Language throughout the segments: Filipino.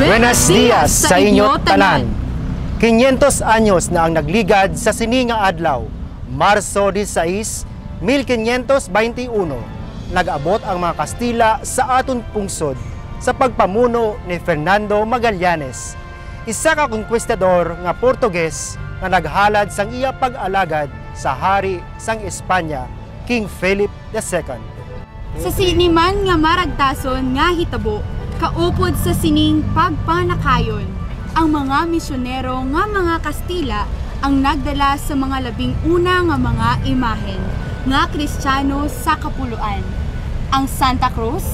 Buenos dias sa inyo tanan. 500 anyos na ang nagligad sa sininga adlaw. Marso 16, 1521, nag-abot ang mga Kastila sa aton pungsod sa pagpamuno ni Fernando Magallanes, isa ka konkwistador nga Portuges na naghalad sang iya pag-alagad sa hari sang Espanya, King Philip II. Sa siniman nga maragtason nga hitabo, kaupod sa sining pagpanakayon, ang mga misyonero nga mga Kastila ang nagdala sa mga labing una nga mga imahen nga Kristiyano sa kapuluan. Ang Santa Cruz,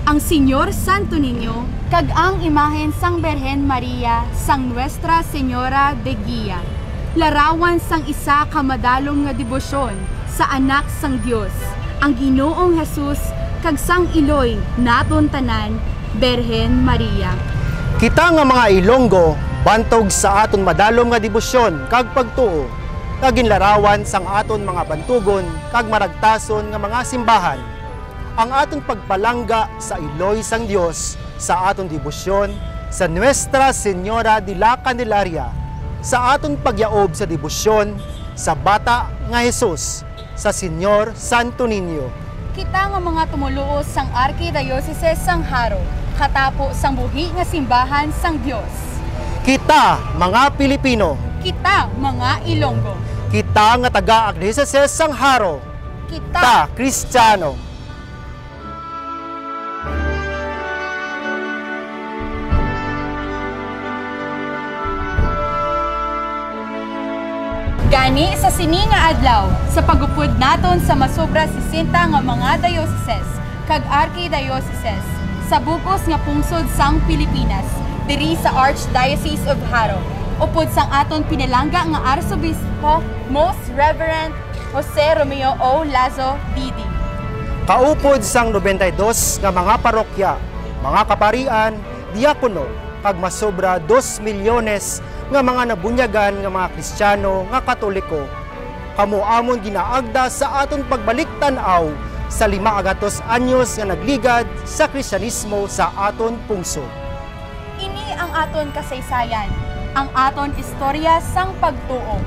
ang Senyor Santo Niño, kag ang imahen sang Berhen Maria sang Nuestra Señora de Guia. Larawan sang isa ka madalong nga debosyon sa anak sang Dios, ang Ginoong Jesus kag sang Iloy naton tanan, Berhen Maria. Kita nga mga Ilonggo, bantog sa aton madalom nga debosyon kag pagtuo, kag ginlarawan sang aton mga bantugon kag maragtason nga mga simbahan. Ang aton pagpalangga sa Iloy sang Dios sa aton debosyon sa Nuestra Señora de la Candelaria, sa aton pagyaob sa debosyon sa bata nga Jesus, sa Senyor Santo Niño. Kita nga mga tumuluo sang Arkidiocese sang Haro, katapo sang buhi nga simbahan sang Dios. Kita mga Pilipino, Kita mga Ilonggo, kita nga taga-Arkidiocese sang Haro, Kita Kristiyano. Gani sa sininga adlaw, sa pagupod naton sa masobra 60 nga mga dioceses kag archidioceses sa bugos nga pungsod sang Pilipinas, diri sa Archdiocese of Haro, upod sang aton pinalangga nga Arsobispo Most Reverend Jose Romeo O. Lazo Didi. Kaupod sang 92 nga mga parokya, mga kaparian, diakono, kag masobra 2 milyones nga mga nabunyagan nga mga Kristiyano nga Katoliko, kamuamon ginaagda sa aton pagbalik tan-aw sa 500 anyos nga nagligad sa Kristyanismo sa aton pungsod. Ini ang aton kasaysayan, ang aton istorya sang pagtuo,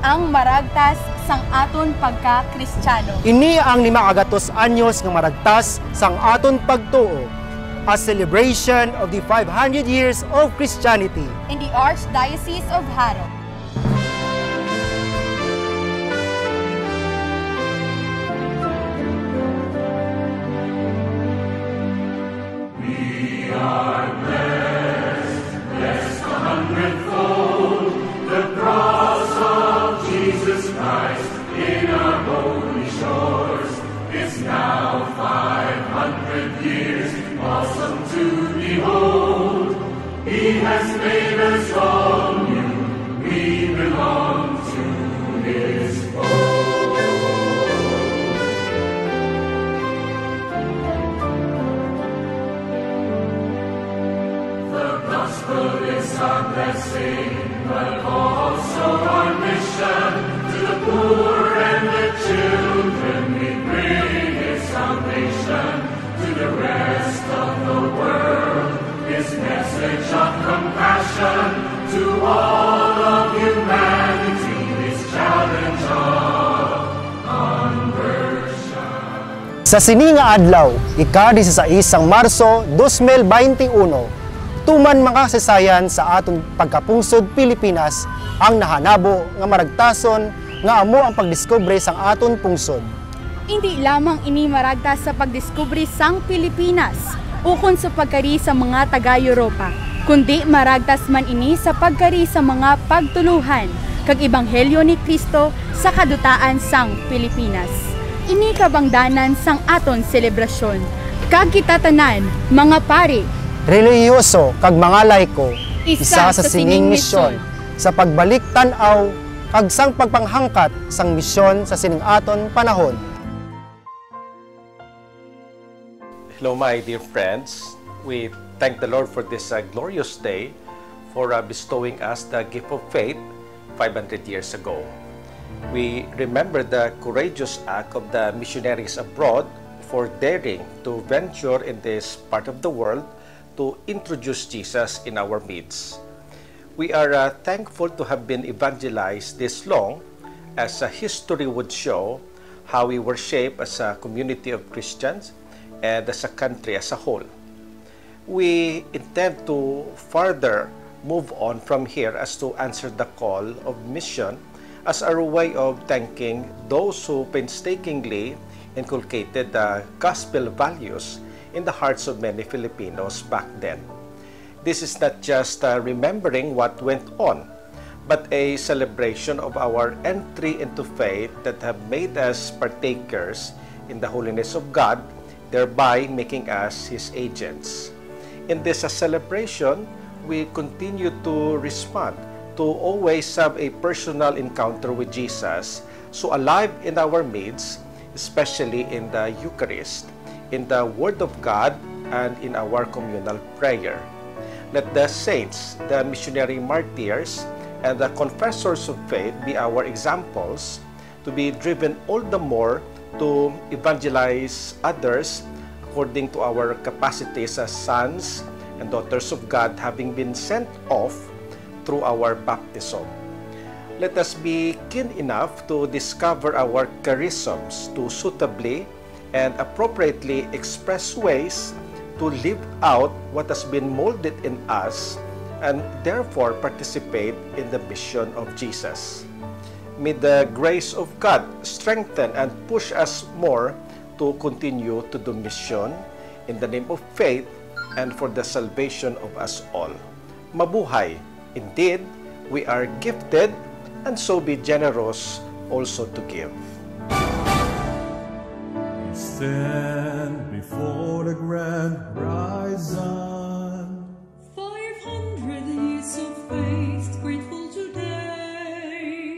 ang maragtas sang aton pagka-Kristiyano. Ini ang 500 anyos nga maragtas sang aton pagtuo, a celebration of the 500 years of Christianity in the Archdiocese of Haro. We are blessed, blessed 100-fold, the cross of Jesus Christ in our holy shores is now 500 years. Awesome to behold, He has made us all new, we belong to His fold. The gospel is our blessing, but also our mission. To the poor and the children we bring His salvation. To the rest of the world, His message of compassion. To all of humanity, His challenge of conversion. Sa sininga adlaw, ika-16 Marso 2021, tuman mga kasasayan sa aton pagkapungsod Pilipinas ang nahanabo nga maragtason nga amo ang pagdiskubre sang aton pungsod. Hindi lamang ini maragtas sa pagdiskubre sang Pilipinas ukon sa pagkari sa mga taga-Europa, kundi maragtas man ini sa pagkari sa mga pagtuluhan kag Ebanghelyo ni Kristo sa kadutaan sang Pilipinas. Ini kabangdanan sang aton selebrasyon. Kag kita tanan, mga pari, relihiyoso kag mga laiko, isa sa sining misyon sa pagbalik tan-aw kag sang pagpanghangkat sang misyon sa sining aton panahon. Hello, my dear friends. We thank the Lord for this glorious day, for bestowing us the gift of faith 500 years ago. We remember the courageous act of the missionaries abroad for daring to venture in this part of the world to to introduce Jesus in our midst. We are thankful to have been evangelized this long, as history would show how we were shaped as a community of Christians and as a country as a whole. We intend to further move on from here as to answer the call of mission as our way of thanking those who painstakingly inculcated the gospel values in the hearts of many Filipinos back then. This is not just remembering what went on, but a celebration of our entry into faith that have made us partakers in the holiness of God, thereby making us His agents. In this celebration, we continue to respond to always have a personal encounter with Jesus, so alive in our midst, especially in the Eucharist, in the Word of God, and in our communal prayer. Let the saints, the missionary martyrs, and the confessors of faith be our examples to be driven all the more to evangelize others according to our capacities as sons and daughters of God, having been sent off through our baptism. Let us be keen enough to discover our charisms to suitably and appropriately express ways to live out what has been molded in us and therefore participate in the mission of Jesus. May the grace of God strengthen and push us more to continue to do mission in the name of faith and for the salvation of us all. Mabuhay! Indeed, we are gifted, and so be generous also to give. We stand before the grand horizon. 500 years of faith, grateful today.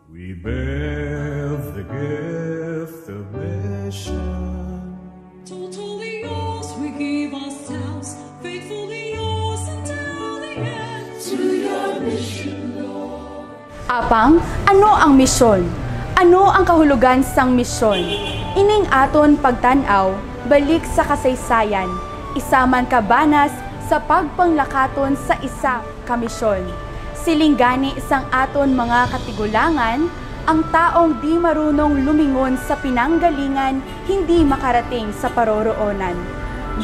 We bear the gift of mission. Totally yours, we give ourselves, faithfully yours until the end. To your mission, Lord. Apang, ano ang misyon? Ano ang kahulugan sang misyon? Ining aton pagtanaw, balik sa kasaysayan, isaman kabanas sa pagpanglakaton sa isa ka misyon. Silinggani sang aton mga katigulangan, ang taong di marunong lumingon sa pinanggalingan, hindi makarating sa paroroonan.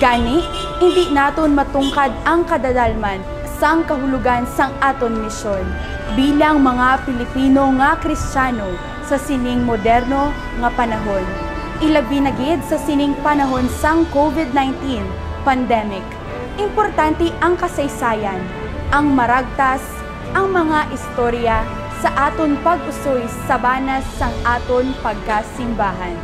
Gani, hindi naton matungkad ang kadadalman sang kahulugan sang aton misyon bilang mga Pilipino nga Kristiyano sa sining moderno nga panahon. Ilabi na gid sa sining panahon sang COVID-19 pandemic. Importante ang kasaysayan, ang maragtas, ang mga istorya sa aton pag-usoy sa banas sang aton pagkasimbahan.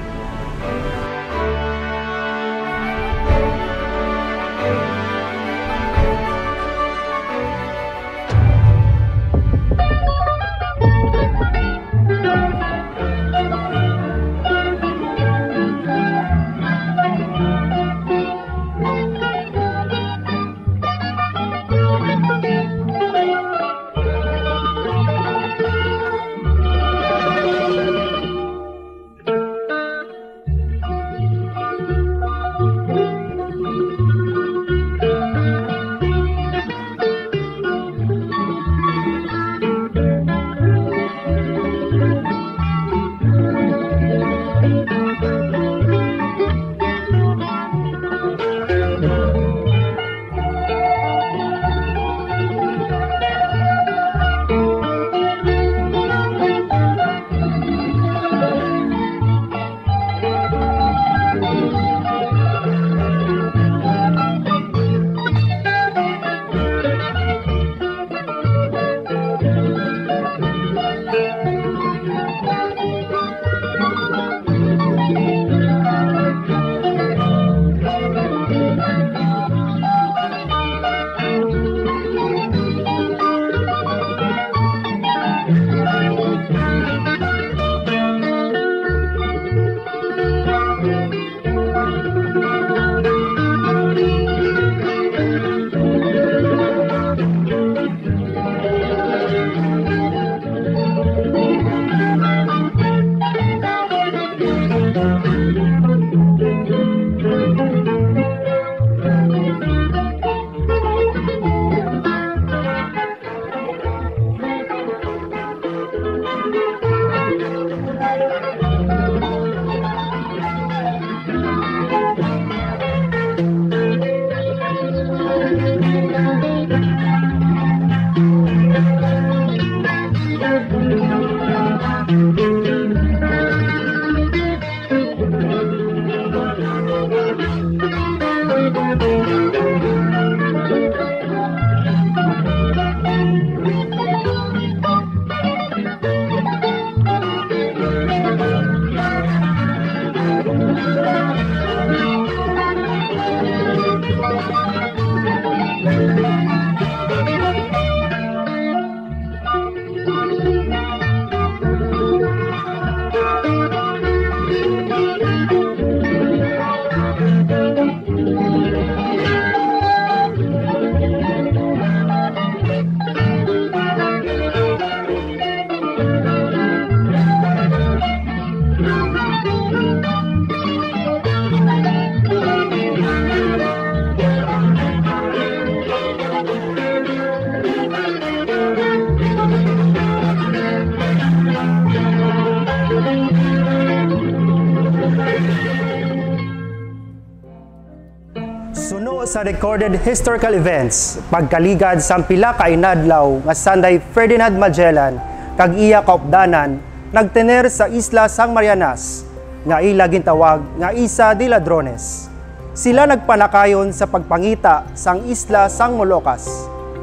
sa recorded historical events, pagkaligad sa pila ka inadlaw nga Sanday Ferdinand Magellan kag iya kaupdanan nagtener sa isla Sang Marianas nga ila gintawag nga Isa de Ladrones. Sila nagpanakayon sa pagpangita sang isla Sang Moluccas.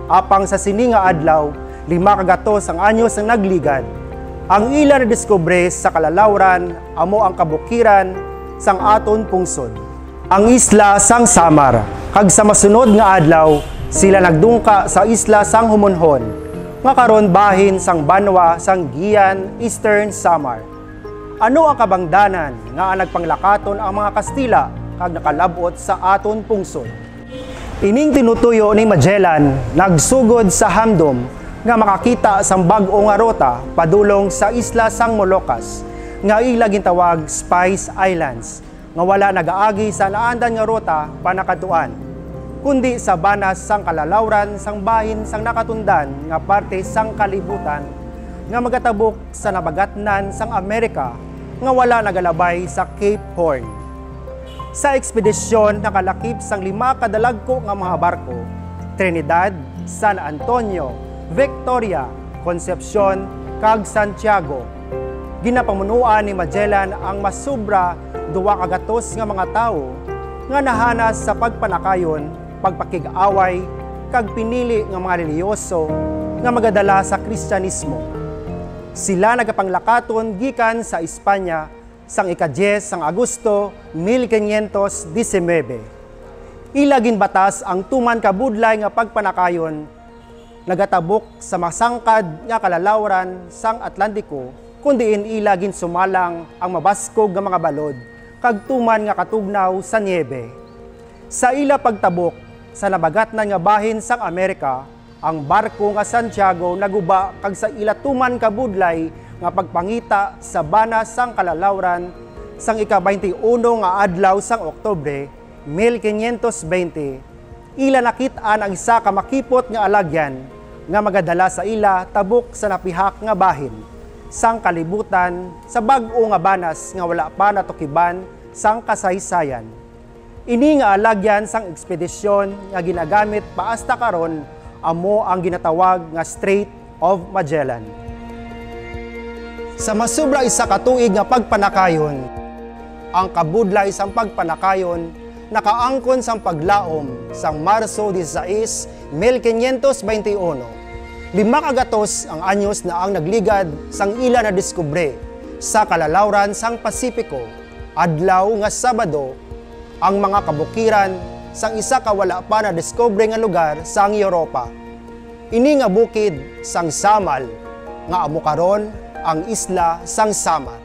Apang sa sini nga adlaw, 5 kagatos ang anyos ang nagligad. Ang ila na diskubre sa kalalawran amo ang kabukiran sang aton pungsod. Ang isla Sang Samar, kag sa masunod nga adlaw, sila nagdungka sa isla Sang Humonhon, nga karon bahin sang banwa sang Giyan, Eastern Samar. Ano ang kabangdanan nga nagpanglakaton ang mga Kastila kag nakalabot sa aton pungsod? Ining tinutuyo ni Magellan nagsugod sa hamdom nga makakita sang bag-o nga rota padulong sa isla Sang Moluccas nga ila gintawag Spice Islands, nga wala nagaagi sa naandan nga rota panakatuan, kundi sa banas sang kalalawran sang bahin sang nakatundan nga parte sang kalibutan nga magatabok sa nabagatnan sang Amerika nga wala nagalabay sa Cape Horn. Sa ekspedisyon nakalakip sang 5 kadalagko nga mga barko: Trinidad, San Antonio, Victoria, Concepcion, kag Santiago. Ginapamunuan ni Magellan ang masubra 2 kagatos nga mga tawo nga nahanas sa pagpanakayon, pagpakig-away, kag pinili nga mga reliyoso nga magadala sa Kristyanismo. Sila nagapanglakaton gikan sa Espanya sang ika-10 sang Agosto 1519. Ila ginbatas ang tuman ka budlay nga pagpanakayon, nagatabok sa masangkad nga kalalawran sang Atlantiko, kundiin ila ginsumalang ang mabaskog nga mga balod kag tuman nga katugnaw sa niebe. Sa ila pagtabok sa nabagatnan nga bahin sang Amerika, ang barko nga Santiago naguba kag sa ila tuman ka budlay nga pagpangita sa banas sang kalalawran sang ika-21 nga adlaw sang Oktubre 1520, ila nakit-an ang isa ka makipot nga alagyan nga magadala sa ila tabok sa napihak nga bahin sang kalibutan sa bag-o nga banas nga wala pa natukiban sang kasaysayan. Ini nga alagyan sang ekspedisyon nga ginagamit paasta karon amo ang ginatawag nga Strait of Magellan. Sa masubra isa ka tuig nga pagpanakayon, ang kabudlay sang pagpanakayon nakaangkon sang paglaom sang Marso 16, 1521. 5 kagatos ang anyos na ang nagligad sang ila na diskubre sa kalalawran sang Pasipiko, adlaw nga Sabado, ang mga kabukiran sang isa ka wala pa na diskubre nga lugar sang Europa. Ini nga bukid sang Samal nga amo karon ang isla Sang Samar.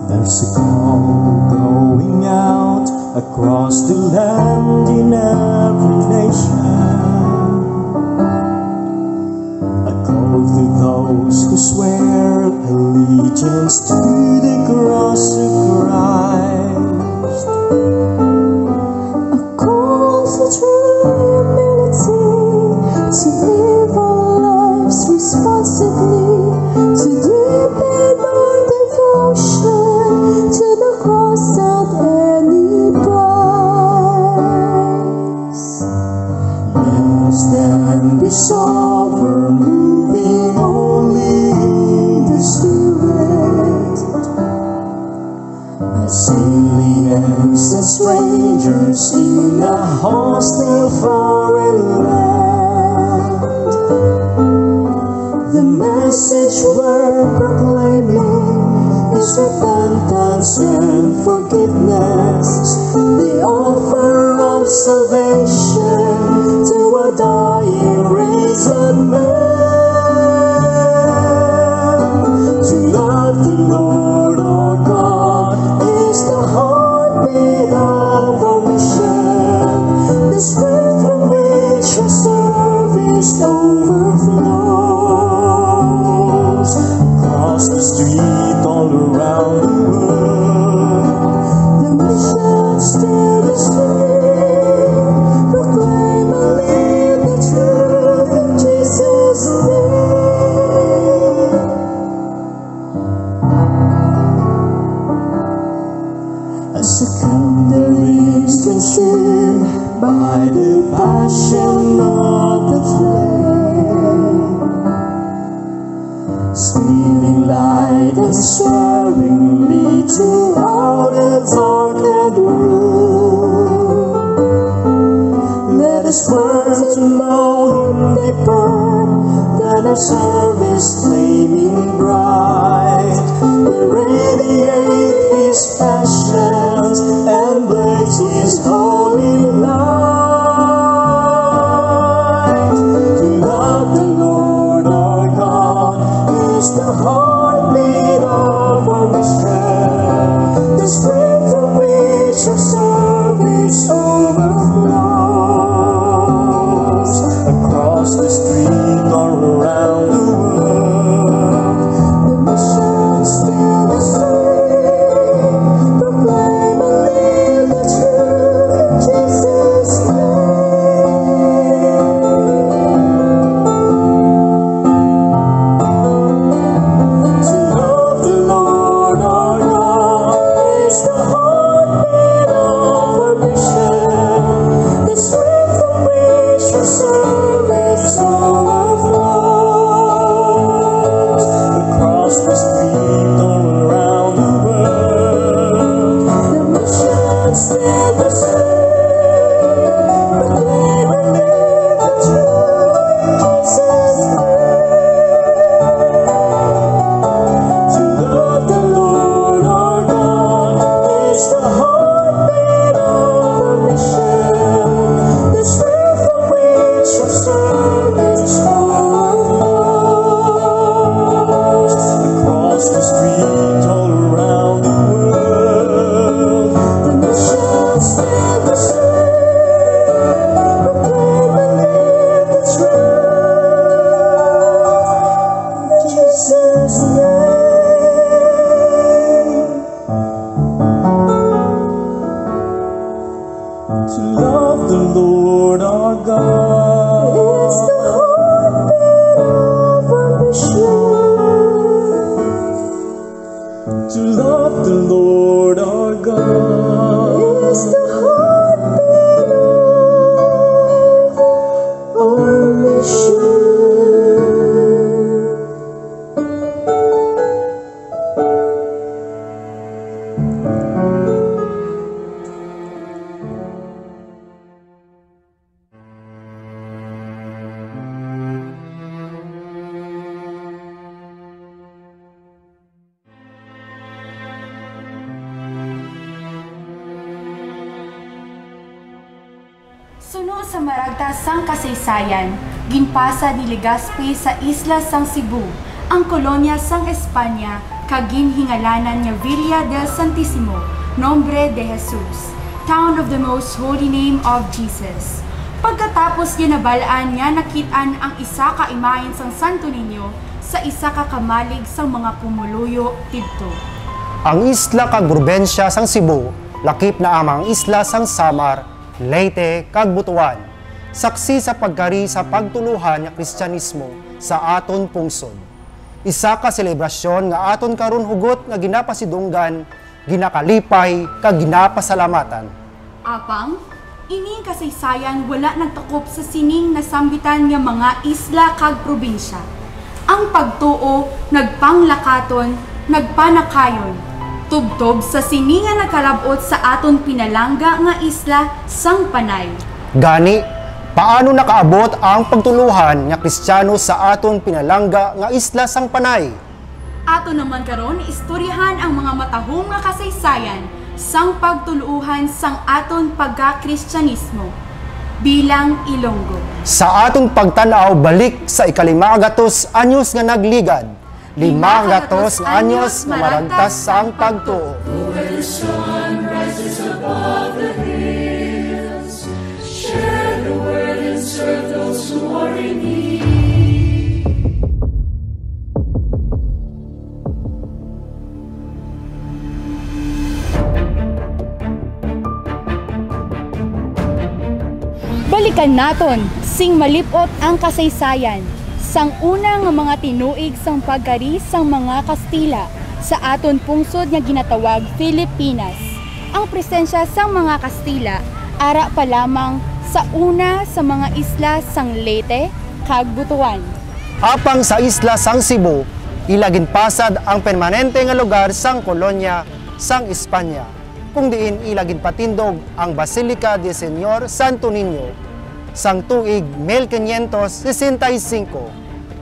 There's a call going out across the land in every nation, a call to those who swear allegiance to the cross of Christ, A call for true humility, to live our lives responsibly, to deepen our devotion to the cross at any price. Let us then be sober, moving only in the Spirit, as aliens and strangers in a hostile foreign land. The message we're proclaiming is repentance and forgiveness, the offer of salvation to a dying risen man. To love the Lord our God is the heartbeat of our tasted by the passion of the flame, streaming light and swervingly throughout a darkened room. Let us burn to know Him deeper than our service flaming bright. We radiate His passions and blaze His holy light. To love the Lord our God is the heartbeat of our mission, the strength from which our service overflows. Across the street or around the world, the mission's still the same. Proclaim and live the truth in Jesus' name. To love the Lord our God is the heartbeat of our mission, the strength from which our service overflows. Across the street or around the world, the mission's still the same. Proclaim and live the truth in Jesus' name. To love the Lord our God is the heartbeat of our mission, the strength from which our service overflows. Across the street all around the world, the mission's still the same. Proclaim and live the truth in Jesus' name. To love the Lord our God is the heartbeat of our mission. To love the Lord our God is the heartbeat of our mission. Suno sa maragtas sang kasaysayan, ginpasa ni Legazpi sa isla sang Cebu, ang kolonya sang Espanya, kag ginhingalanan nga Villa del Santissimo, Nombre de Jesus, town of the most holy name of Jesus. Pagkatapos ginabalaan nga nakitaan ang isa ka imahen sang Santo Niño sa isa ka kamalig sang mga pumuluyo didto. Ang isla kag probensya sang Cebu, lakip na amang isla sang Samar, Leyte kag Butuan, saksi sa pagkari sa pagtuluhan nga Kristyanismo sa aton pungsod. Isa ka selebrasyon nga aton karon hugot nga ginapasidunggan, ginakalipay kag ginapasalamatan. Apang, ining kasaysayan wala nagtakop sa sining nasambitan nga mga isla kag probinsya. Ang pagtuo nagpanglakaton, nagpanakayon, tubtob sa sininga nagkalabot sa aton pinalangga nga isla sang Panay. Gani, paano nakaabot ang pagtuluhan nga Kristiyano sa aton pinalangga nga isla sang Panay? Ato naman karon istoryahan ang mga matahong nga kasaysayan sang pagtuluhan sang aton pagka-Kristyanismo bilang Ilonggo. Sa aton pagtanaw balik sa ika-500 anyos nga nagligad, 500 anyos nga maragtas sang pagtuo. Where the sun rises above the hills, share the word and serve those who are in need. Balikan naton sing malipot ang kasaysayan sang una nga mga tinuig sang pagkari sang mga Kastila sa aton pungsod nga ginatawag Pilipinas. Ang presensya sang mga Kastila ara pa lamang sa una sa mga isla sang Leyte kag Butuan. Apang sa isla sang Cebu, ilagin pasad ang permanente nga lugar sang kolonya sang Espanya, kung diin ilagin patindog ang Basilica de Señor Santo Niño sang tuig 1565,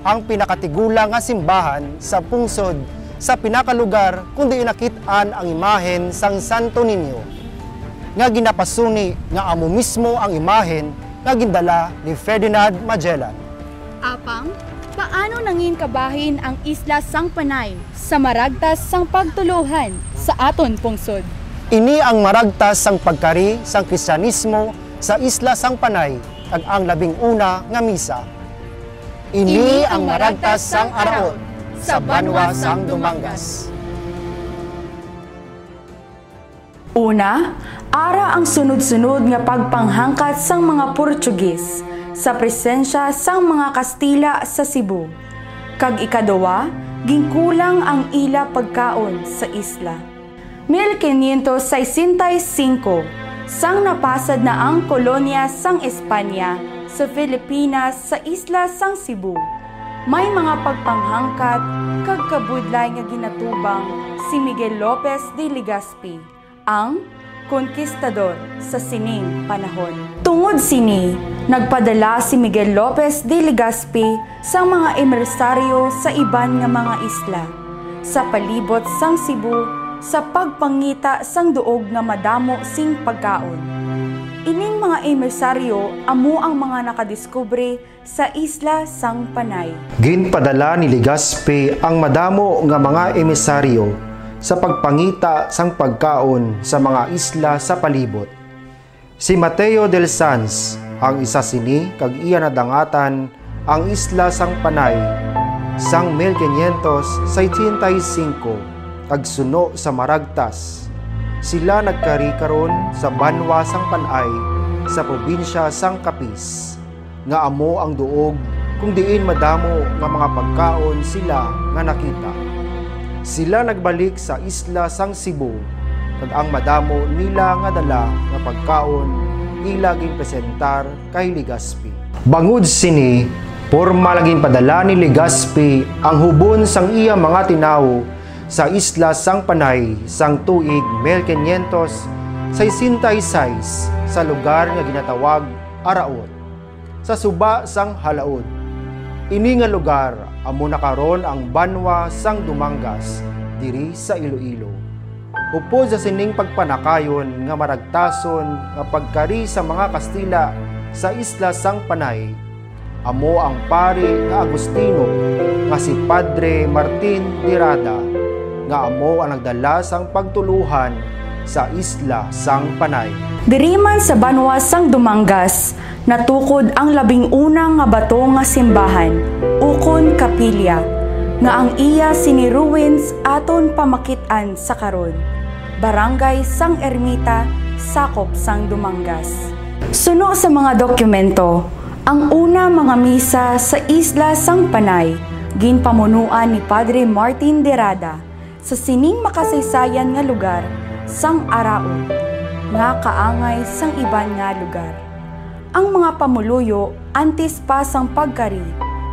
ang pinakatigulang nga simbahan sa pungsod sa pinakalugar kung diin nakit-an ang imahen sang Santo Niño, nga ginapasuni nga amo mismo ang imahen nga gindala ni Ferdinand Magellan. Apang, paano nangin kabahin ang isla sang Panay sa maragtas sang pagtuluhan sa aton pungsod? Ini ang maragtas sang pagkari sang Kristyanismo sa isla sang Panay ag ang 11 nga misa. Ini ang maragtas sang Araot sa banwa sang Dumangas. Una, ara ang sunod-sunod nga pagpanghangkat sang mga Portugis sa presensya sang mga Kastila sa Cebu. Kag ikaduwa, gingkulang ang ila pagkaon sa isla. 1565, sang napasad na ang kolonya sang Espanya sa Pilipinas sa isla sang Cebu. May mga pagpanghangkat kag kabudlay nga ginatubang si Miguel Lopez de Legazpi, ang konkistador sa sining panahon. Tungod sini, nagpadala si Miguel Lopez de Legazpi sa mga emersaryo sa iban nga mga isla sa palibot sang Cebu sa pagpangita sang duog nga madamo sing pagkaon. Ining mga emersaryo amo ang mga nakadiskubre sa isla sang Panay. Ginpadala ni Legazpi ang madamo nga mga emisaryo sa pagpangita sang pagkaon sa mga isla sa palibot. Si Mateo del Sanz ang isa sini kag iya nadangatan ang isla sang Panay sang 1565 kag suno sa maragtas. Sila nagkari karon sa banwa sang Panay sa probinsya sang Capiz, nga amo ang duog kung diin madamo nga mga pagkaon sila nga nakita. Sila nagbalik sa isla sang Cebu kag ang madamo nila nga dala nga pagkaon ila ginpresentar kay Legazpi. Bangod sini, porma laging padala ni Legazpi ang hubon sang iya mga tinawo sa isla sang Panay sang tuig 1566 sa lugar nga ginatawag Araot sa suba sang Halaod. Ini nga lugar amo na karon ang banwa sang Dumangas diri sa Iloilo. Upod sa sining pagpanakayon nga maragtason nga pagkari sa mga Kastila sa isla sang Panay, amo ang pari nga Agustino nga si Padre Martin Tirada nga amo ang nagdala sang pagtuluhan sa isla sang Panay. Diriman sa banwa sang Dumangas, natukod ang 11 nga bato nga simbahan, ukon kapilya, nga ang iya siniruins aton pamakitan sa karon. Barangay sang Ermita, sakop sang Dumangas. Suno sa mga dokumento, ang una mga misa sa isla sang Panay, ginpamunuan ni Padre Martin Tirada sa sining makasaysayan nga lugar sang Araot, nga kaangay sang iban nga lugar. Ang mga pamuluyo antes pa sang pagkari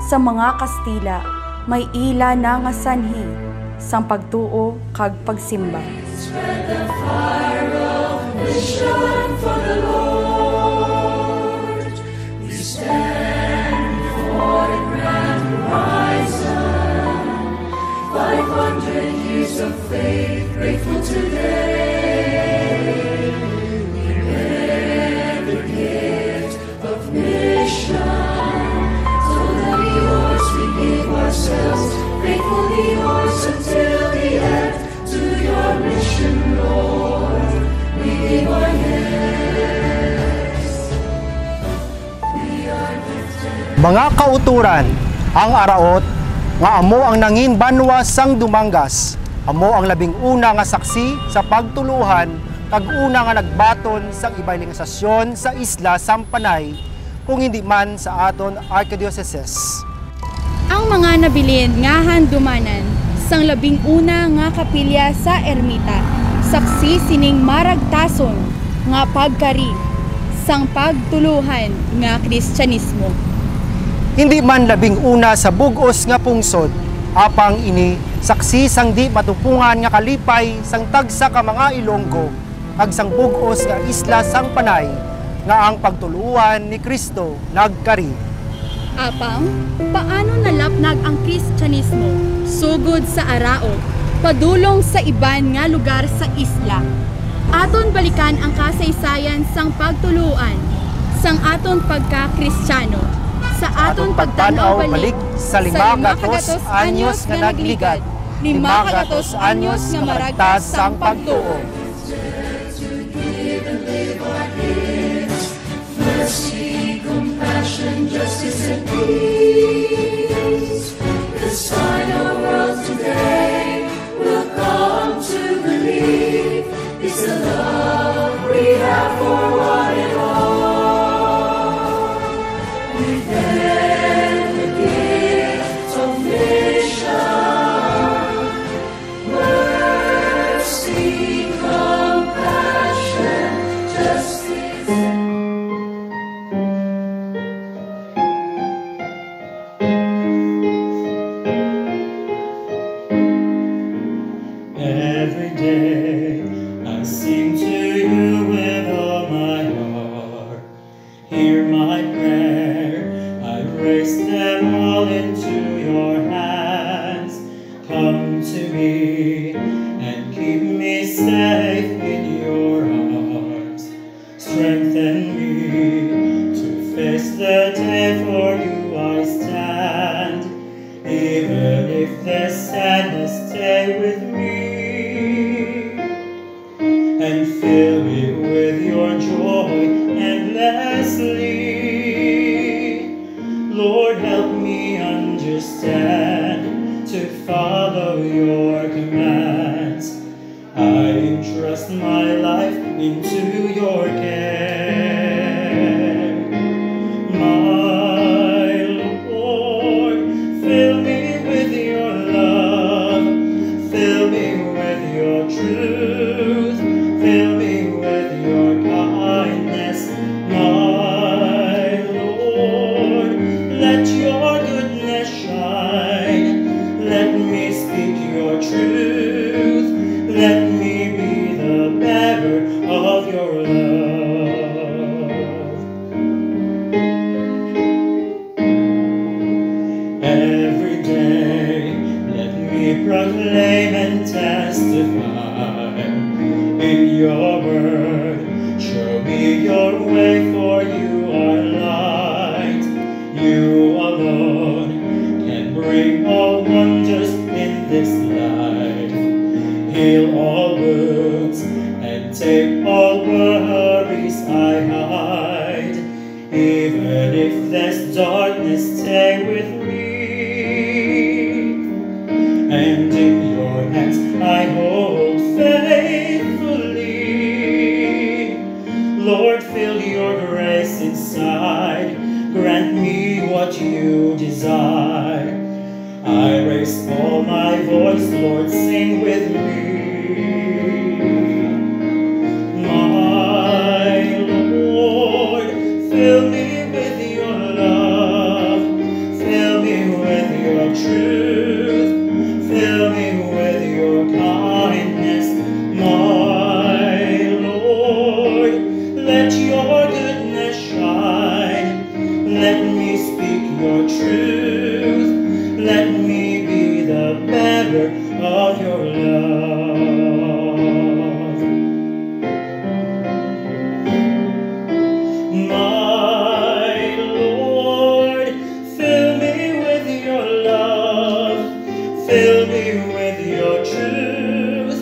sa mga Kastila may ila na nga sanhi sang pagtuo kag pagsimba. Spread the fire of mission for the Lord. We stand before a grand horizon. 500 years of faith, grateful today. We bear the gift of mission. Totally yours, we give ourselves, faithfully yours until the end. To your mission, Lord, we give our yes. We are gifted. Mga kauturan, ang Araot nga amo ang nangin banwa sang Dumangas, amo ang 11 nga saksi sa pagtuluhan kag una nga nagbaton sa evangelisasyon sa isla sang Panay kung hindi man sa aton archdiocese. Ang mga nabilin nga handumanan sang 11 nga kapilya sa Ermita, saksi sining maragtason nga pagkari sang pagtuluhan nga Kristyanismo. Hindi man labing una sa bugos nga pungsod, apang ini saksi sang di matupungan nga kalipay sang tagsa ka mga Ilonggo, kag sang bugos nga isla sang Panay, nga ang pagtuluan ni Kristo nagkari. Apang, paano nalapnag ang Kristyanismo sugod sa arao, padulong sa iban nga lugar sa isla? Aton balikan ang kasaysayan sang pagtuluan, sang aton pagka-Kristiyano, sa aton pagtanaw balik sa 500 anyos nga nagligad, 500 anyos nga maragtas sang pagtuo. Mercy, compassion, justice, and peace. This final world today will come to believe it's the love we have for one and all. We bear the gift of mission, mercy, compassion, justice. Every day I sing to you with all my heart. Hear my prayer, I raise them all into your hands. Come to me and keep me safe in your arms. Strengthen me to face the day for you I stand. Even if the sadness stay with me, and fill me with your joy endlessly. Lord, help me understand to follow your commands. I entrust my life into your care. My Lord, fill me with your love, fill me with your truth, fill me with your kindness. My Lord, let your goodness shine, let me speak your truth, let me be the bearer of your love. Every day, let me proclaim and testify in your word. Show me your way, for you are light. You alone can bring all wonders in this life. Heal all wounds and take all worries I hide. Even if there's darkness, stay with me. And in your hands I hold faithfully. Lord, fill your grace inside. Grant me what you desire. I raise all my voice, Lord, sing with me. My Lord, fill me with your love, fill me with your truth, fill me with your kindness. My Lord, let your goodness shine, let me speak your truth, let me be the bearer of your love. My Lord, fill me with your love, fill me with your truth,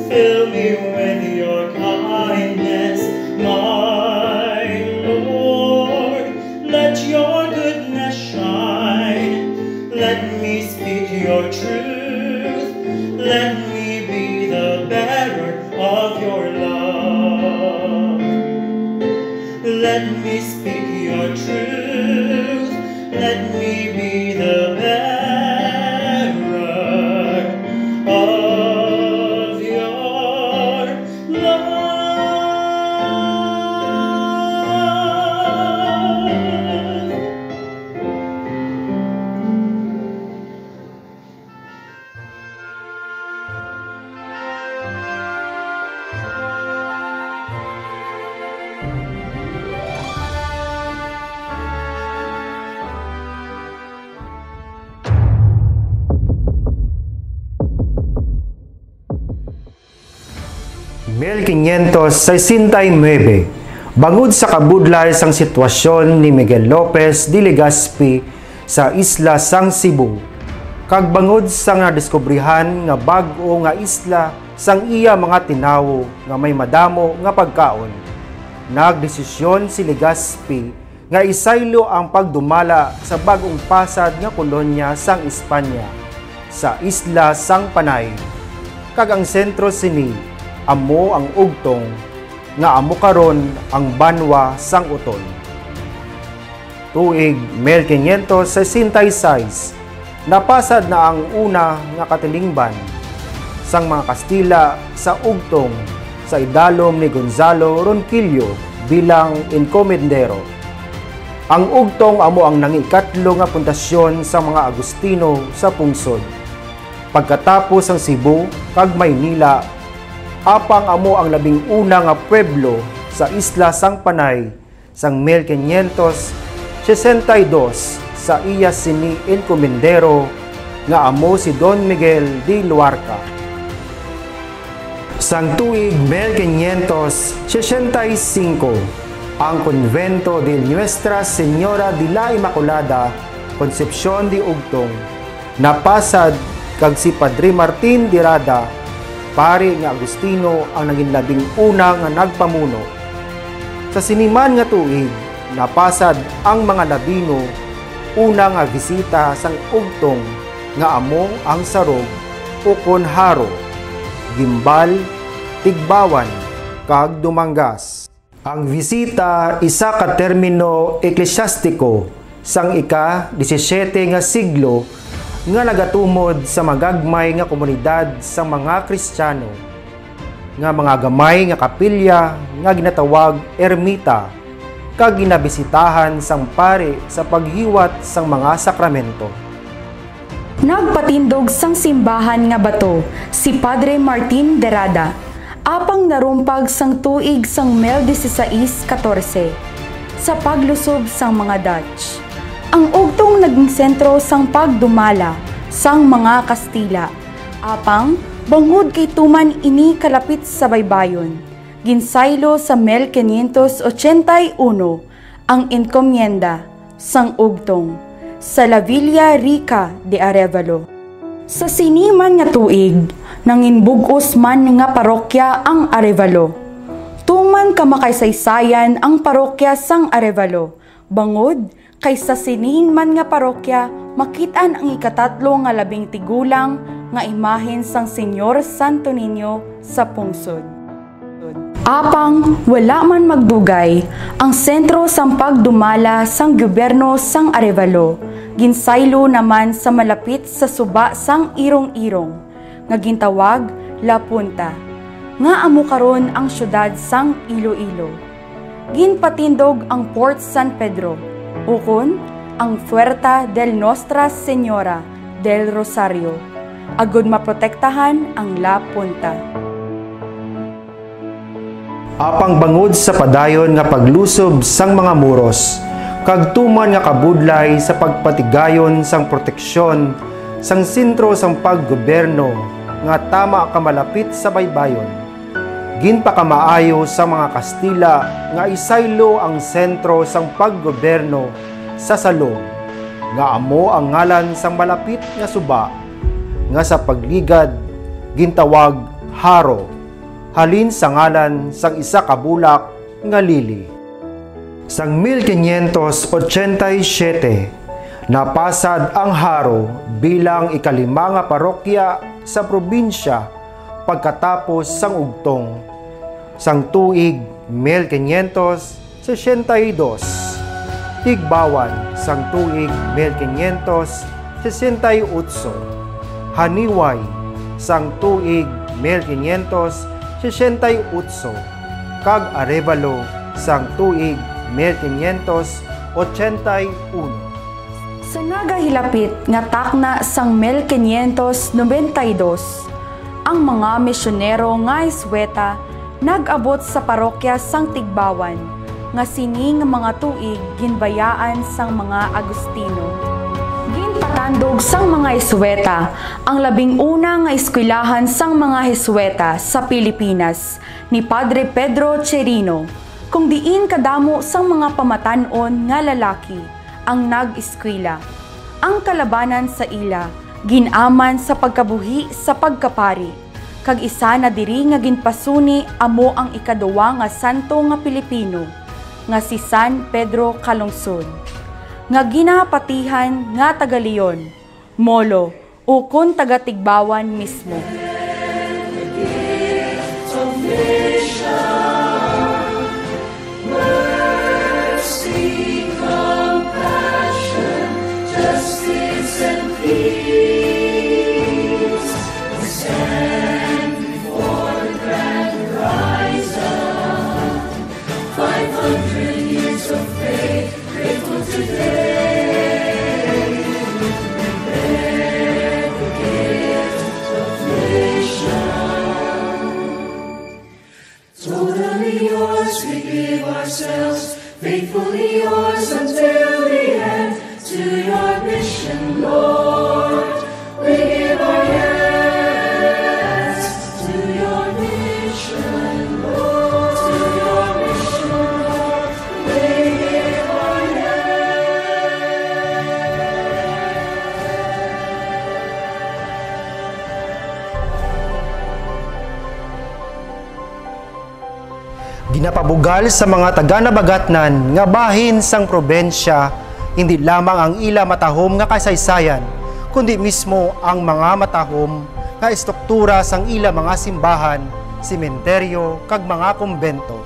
fill me with your kindness. My Lord, let your goodness shine, let me speak your truth, let me be the bearer of your love. Let me speak your truth, let me be the bearer of your love. 1569, bangod sa kabudlay sang sitwasyon ni Miguel Lopez de Legazpi sa isla sang Cebu, kag bangod sa nga diskubrihan nga bag-o nga isla sang iya mga tinawo nga may madamo nga pagkaon, nagdesisyon si Legazpi nga isaylo ang pagdumala sa bagong pasad nga kolonya sang Espanya sa isla sang Panay, kag ang sentro sini amo ang ugtong nga amo karon ang banwa sang Utol. Tuig 1566, napasad na ang una nga katilingban sang mga Kastila sa ugtong sa idalom ni Gonzalo Ronquillo bilang encomendero. Ang ugtong amo ang nangikatlo nga pundasyon sa mga Agustino sa pungsod. Pagkatapos ang Cebu kag Maynila, apang amo ang labing una nga pueblo sa isla sang Panay sang 1562 sa iya sini encomendero nga amo si Don Miguel de Luarca. Sang tuig 1565, ang Convento de Nuestra Señora de la Immaculada, Concepcion de Ugtong, napasad kag si Padre Martin de Rada, pari nga Agustino ang naging labing una nga nagpamuno. Sa siniman nga tuig, napasad ang mga Labino, una nga bisita sang ugtong nga amo ang Sarog, Ukon Haro, Gimbal, Tigbawan, kag Dumangas. Ang bisita isa ka termino eklesyastiko sang ika-17 nga siglo nga nagatumod sa magagmay nga komunidad sa mga Kristiyano, nga mga gamay nga kapilya nga ginatawag ermita, kag ginabisitahan sang pare sa paghiwat sang mga sakramento. Nagpatindog sang simbahan nga bato si Padre Martin de Rada, apang narumpag sang tuig sang 1614 sa paglusob sang mga Dutch. Ang ugtong naging sentro sang pagdumala sang mga Kastila, apang bangod kay tuman ini kalapit sa baybayon. Ginsaylo sa 1581 ang enkomienda sang ugtong sa La Villa Rica de Arevalo. Sa siniman nga tuig, nanginbugos man nga parokya ang Arevalo. Tuman kamakaysaysayan ang parokya sang Arevalo, bangod kaysa sining man nga parokya, makitaan ang ikatatlo nga labing tigulang nga imahen sang Senyor Santo Niño sa pungsod. Apang wala man magdugay, ang sentro sang pagdumala sang gobyerno sang Arevalo, ginsaylo naman sa malapit sa suba sang Irong-Irong, nga gintawag La Punta, nga amo karon ang syudad sang Iloilo. Ginpatindog ang Port San Pedro, ukon ang Puerta del Nostra Señora del Rosario, agud maprotektahan ang La Punta. Apang bangod sa padayon nga paglusob sang mga muros, kag tuman nga kabudlay sa pagpatigayon sang proteksyon sang sentro sang paggobyerno nga tama kamalapit sa baybayon. Ginpakamaayo sa mga Kastila nga isaylo ang sentro sang paggobyerno sa Salong, nga amo ang ngalan sang malapit nga suba, nga sa pagligad gintawag Haro, halin sa ngalan sang isa ka bulak nga Lili. Sang 1587, napasad ang Haro bilang ikalima nga parokya sa probinsya pagkatapos sang ugtong. Sang tuig 1562, Tigbawan sang tuig 1568, Haniway sang tuig 1568, kag Arevalo sang tuig 1581. Sa nagahilapit nga takna sang 1592, ang mga misyonero nga Isweta nag-abot sa parokya sang Tigbawan, nga sining mga tuig ginbayaan sang mga Agustino. Ginpatay Ipandog sang mga Hesweta, ang 11 nga eskwelahan sang mga Hesweta sa Pilipinas ni Padre Pedro Cherino, kung diin kadamo sang mga pamatanon nga lalaki ang nag-eskwela. Ang kalabanan sa ila, ginaman sa pagkabuhi sa pagkapari, kag isa na diri nga ginpasuni amo ang ikaduwa nga santo nga Pilipino, nga si San Pedro Calungsod, nga ginapatihan nga taga Leon, Molo, ukon taga Tigbawan mismo. Mercy, compassion, justice, and peace. We stand before the grand horizon. 500 years of faith, grateful today. We bear the gift of nation. Totally yours, we give ourselves, faithfully yours until the end. To your mission, Lord, we give our yes. To your mission, Lord, to your mission, Lord, we give our Ginapabugal sa mga taga-Nabagatnan nga bahin sang probensya, hindi lamang ang ila matahom nga kasaysayan, kundi mismo ang mga matahom nga estruktura sang ila mga simbahan, sementeryo, kag mga kumbento.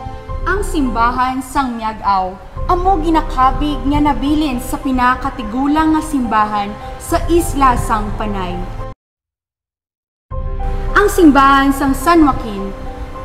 Ang simbahan sang Miag-aw amo ginakabig nga nabilin sa pinakatigulang nga simbahan sa isla sang Panay. Ang simbahan sang San Joaquin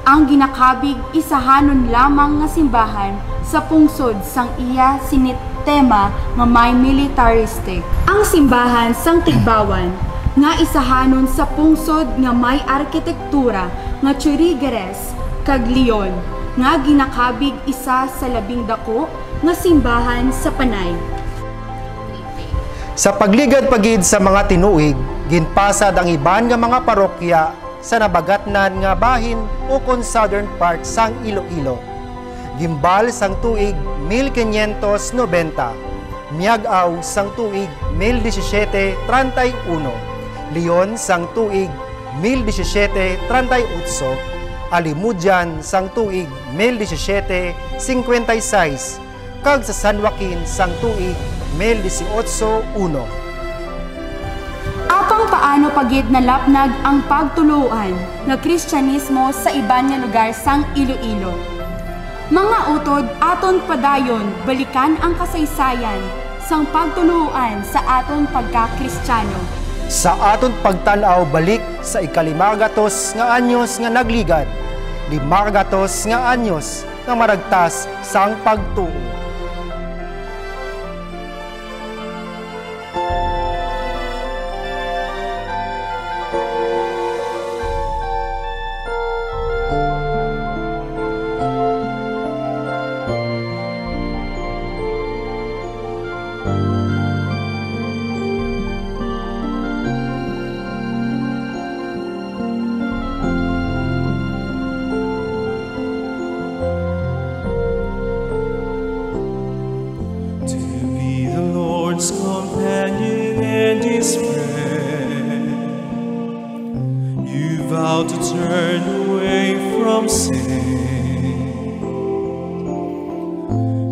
ang ginakabig isahanon lamang nga simbahan sa pungsod sang iya sinitema nga may militaristic. Ang simbahan sang Tigbawan nga isahanon sa pungsod nga may arkitektura nga Churigeres kag Leon nga ginakabig isa sa 12 nga simbahan sa Panay. Sa pagligad pagid sa mga tinuig, ginpasad ang iban nga mga parokya sa Nabagatnan nga bahin ukon southern part sang Iloilo. Gimbal sang tuig 1590, Miag-aw sang tuig 1731, Leon sang tuig 1738, Alimudian sang tuig 1756, kag sa San Joaquin sang tuig 1801. Apang paano pagid nalapnag ang pagtuluan nga Kristyanismo sa iban nga lugar sang Iloilo. Mga utod aton padayon balikan ang kasaysayan sang pagtuluan sa aton pagka-Kristiyano. Sa aton pagtanaw balik sa ika-500 nga anyos nga nagligad, 500 nga anyos nga maragtas sang pagtuo. Companion and his friend, you vow to turn away from sin,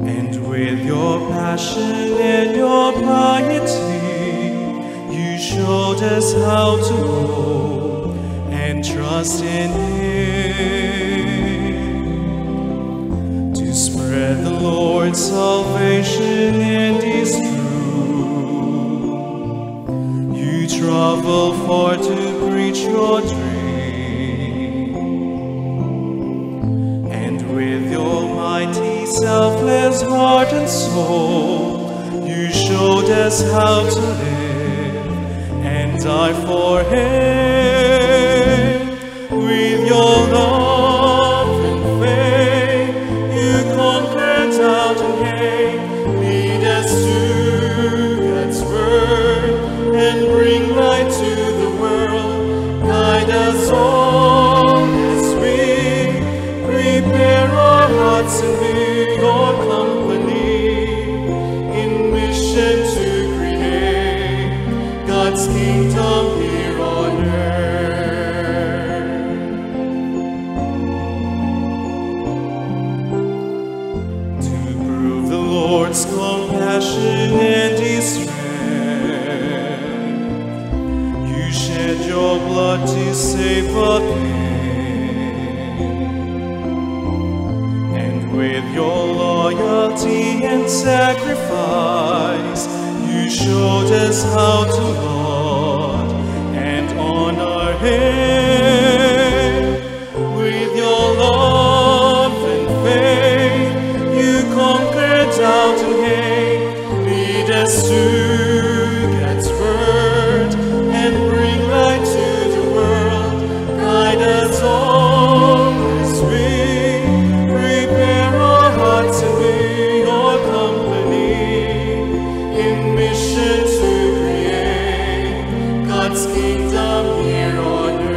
and with your passion and your piety, you showed us how to hope and trust in Him, to spread the Lord's salvation and His truth. You travel far to preach your dream, and with your mighty, selfless heart and soul, you showed us how to live and die for Him. With your love and faith, you conquered out and hate, lead us to God's word and sacrifice. You showed us how to laud and honor Him. With your love and faith, you conquered doubt and hate. Lead us to God's word and bring light to the world. Guide us all as we prepare our hearts and be your company in mission to create God's kingdom here on earth.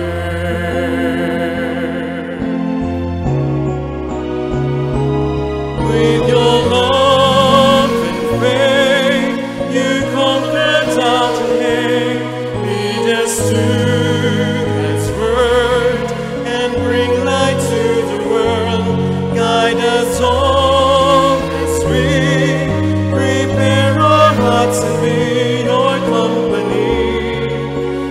With your love and faith, you conquered doubt and hate. Lead us to God's word and bring light to the world. Guide us all as we prepare our hearts and be your company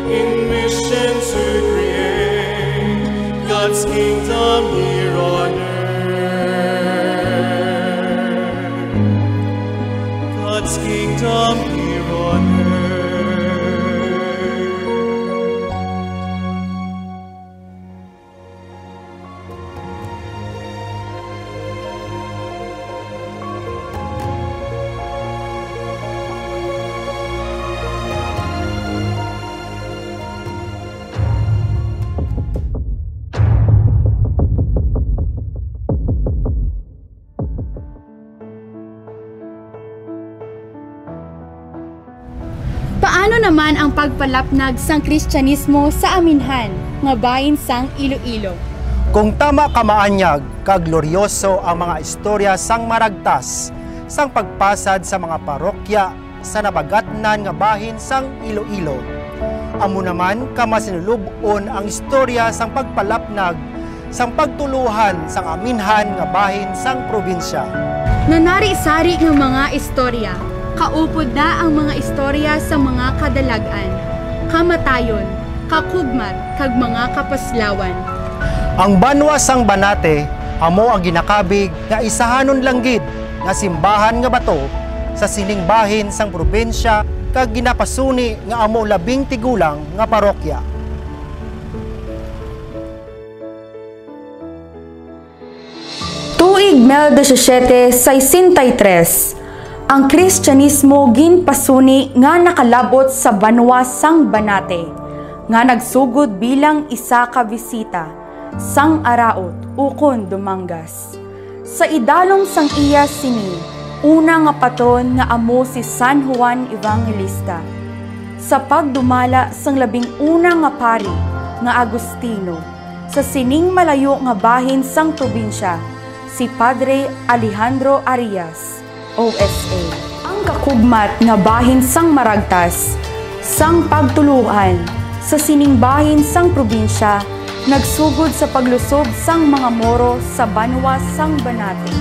in mission to create God's kingdom here on earth. God's kingdom here on earth. Paano naman ang pagpalapnag sang Kristyanismo sa aminhan nga bahin sang Iloilo? Kung tama ka maanyag, kagloryoso ang mga istorya sang maragtas, sang pagpasad sa mga parokya sa nabagatnan nga bahin sang Iloilo. Amo naman kamasinulubon ang istorya sang pagpalapnag sang pagtuluhan sang aminhan nga bahin sang probinsya. Nanari-sari ng mga istorya, kaupod na ang mga istorya sa mga kadalagan, kamatayon, kakugmat, kag mga kapaslawan. Ang banwa sang Banate, amo ang ginakabig nga isahanon langgid nga simbahan nga bato sa sining bahin sang probinsya kag ginapasuni nga amo 10 tigulang nga parokya. Tuig 1763, ang Kristyanismo ginpasuni nga nakalabot sa banwa sang Banate, nga nagsugod bilang isa ka bisita sang Araot ukon Dumangas. Sa idalong sang iya sini, una nga patron nga amo si San Juan Evangelista. Sa pagdumala sang 11 nga pari nga Agustino, sa sining malayo nga bahin sang probinsya, si Padre Alejandro Arias, OSA. Ang kakugmat nga bahin sang maragtas, sang pagtuluhan sa sining bahin sang probinsya, nagsugod sa paglusob sang mga Moro sa banwa sang Banate,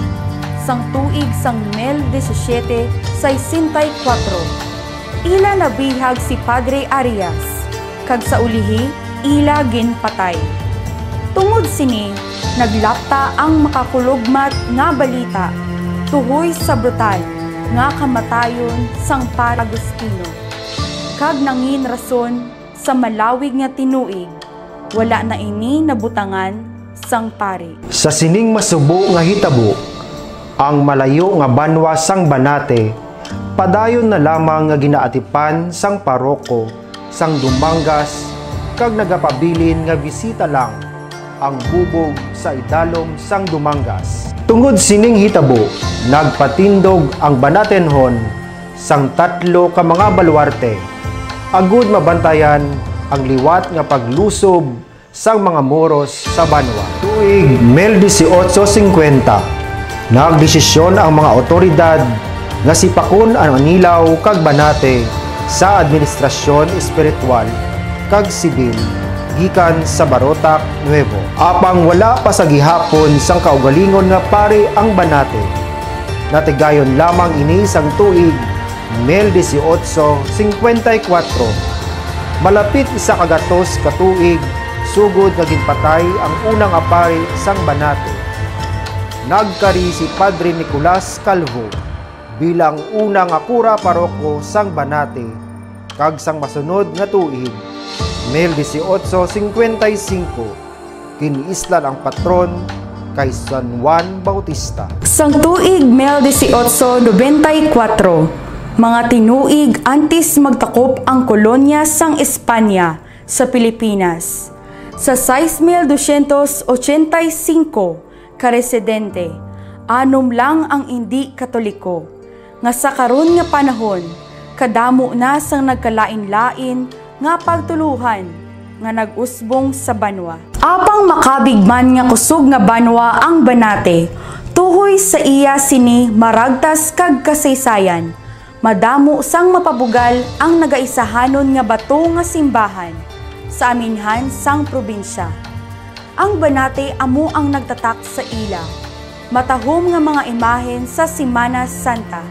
sang tuig sang 1764. Ila nabihag si Padre Arias, kag sa ulihi, ila ginpatay. Tungod sini, naglapta ang makakulugmat nga balita tuhoy sa brutal nga kamatayon sang Padre Agustino. Kag nangin rason sa malawig nga tinuig, wala na ini nabutangan sang pari. Sa sining masubo nga hitabo, ang malayo nga banwa sang Banate, padayon na lamang nga ginaatipan sang paroko sang Dumangas kag nagapabilin nga bisita lang ang bubog sa idalom sang Dumangas. Tungod sining hitabo, nagpatindog ang Banatenhon sang 3 ka mga baluarte, agud mabantayan ang liwat nga paglusob sang mga Moros sa banwa. Tuig 1850, nagdesisyon ang mga otoridad nga sipakon ang Anilaw kag Banate sa administrasyon espiritual kag sibil gikan sa Barotac Nuevo. Apang wala pa sa gihapon sang kaugalingon nga pare ang Banate. Natigayon lamang ini sang tuig 1854. Malapit isa kagatos ka tuig sugod nga ginpatay ang unang apari sang Banate. Nagkari si Padre Nicolas Calvo bilang unang akura paroko sang Banate kag sang masunod nga tuig 1855 kiniislan ang patron kay San Juan Bautista. Sang tuig 1894, mga tinuig antes magtakop ang kolonya sang Espanya sa Pilipinas. Sa 6,285 ka-residente, 6 lang ang hindi katoliko. Nga sa karon nga panahon, kadamo na sang nagkalain-lain nga pagtuluhan nga nag-usbong sa banwa. Apang makabigman nga kusog nga banwa ang Banate, tuhoy sa iya sini maragtas kag kasaysayan. Madamo sang mapabugal ang nagaisahanon nga bato nga simbahan sa aminhan sang probinsya. Ang Banate amo ang nagtatak sa ila. Matahom nga mga imahen sa Semana Santa.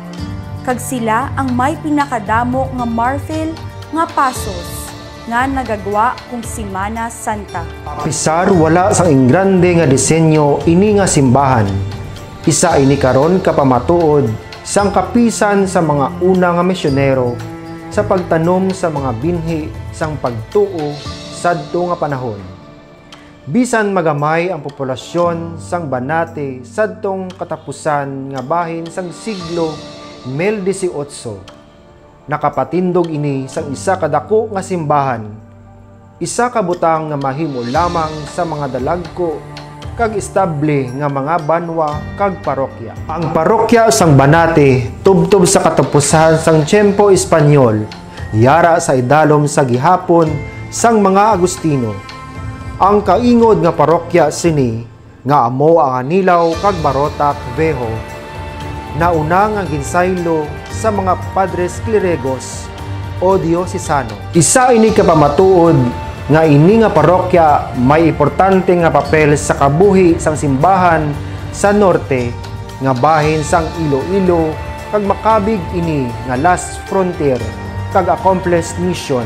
Kag sila ang may pinakadamo nga marfil nga pasos nga nagagwa kung Semana Santa. Pisar wala sang ingrande nga disenyo ini nga simbahan. Isa ini karon kapamatuod sang kapisan sa mga una nga misyonero sa pagtanom sa mga binhi sang pagtuo sadto nga panahon. Bisan magamay ang populasyon sang Banate sadtong katapusan nga bahin sang siglo 18. Nakapatindog ini sang isa kadako nga simbahan. Isa ka butang nga mahimo lamang sa mga dalagko kag estable nga mga banwa kag parokya. Ang parokya sang Banate tubtob sa katapusan sang tiyempo Espanyol, yara sa idalom sa gihapon sang mga Agustino. Ang kaingod nga parokya sini nga amo ang Anilaw kag Barotac Viejo, nauna nga ginsaylo sa mga padres cleregos o diosesano. Isa ini kapamatuod nga ini nga parokya may importante nga papel sa kabuhi sang simbahan sa norte nga bahin sang Iloilo kag makabig ini nga last frontier kag accomplished mission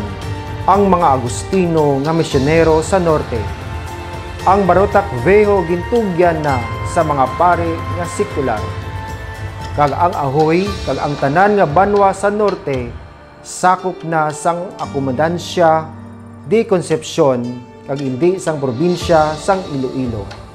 ang mga Agustino nga misyonero sa norte. Ang Barotac Viejo gintugyan na sa mga pare nga sekular. Kag ang Ahoy kag ang tanan nga banwa sa norte sakop na sang akomodansya di Concepcion kag hindi sang probinsya sang Iloilo.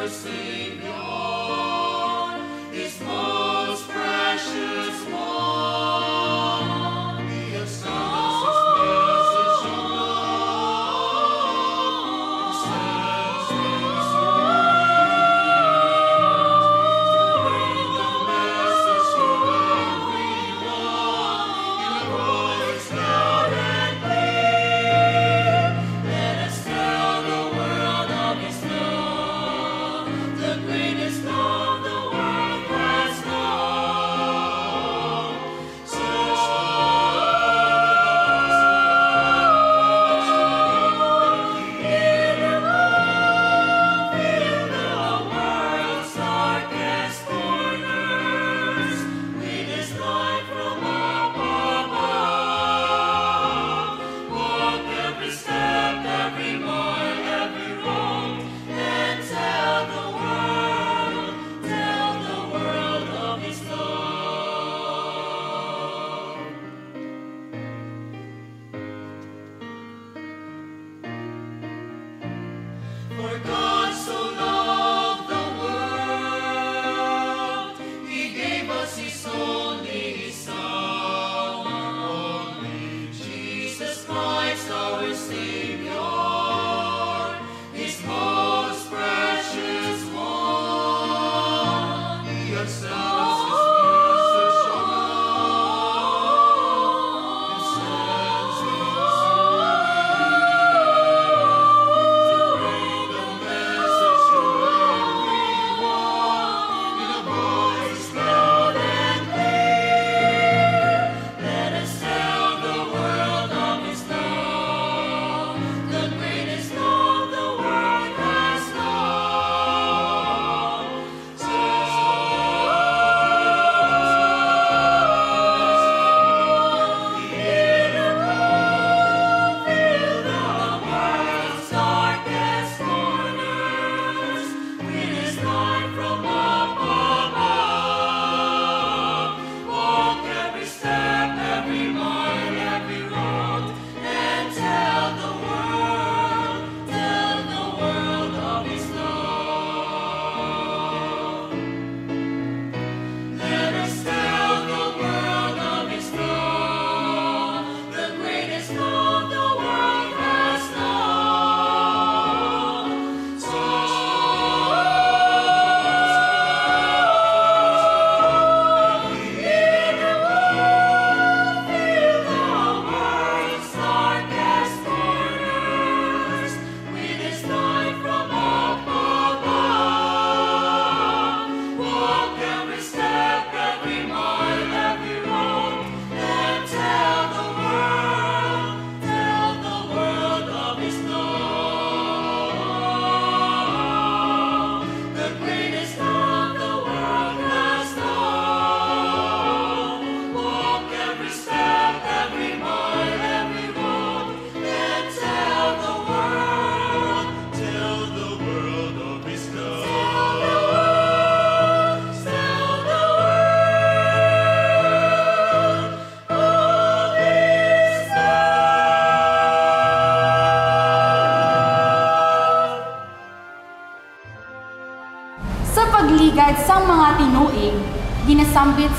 Savior is most precious one.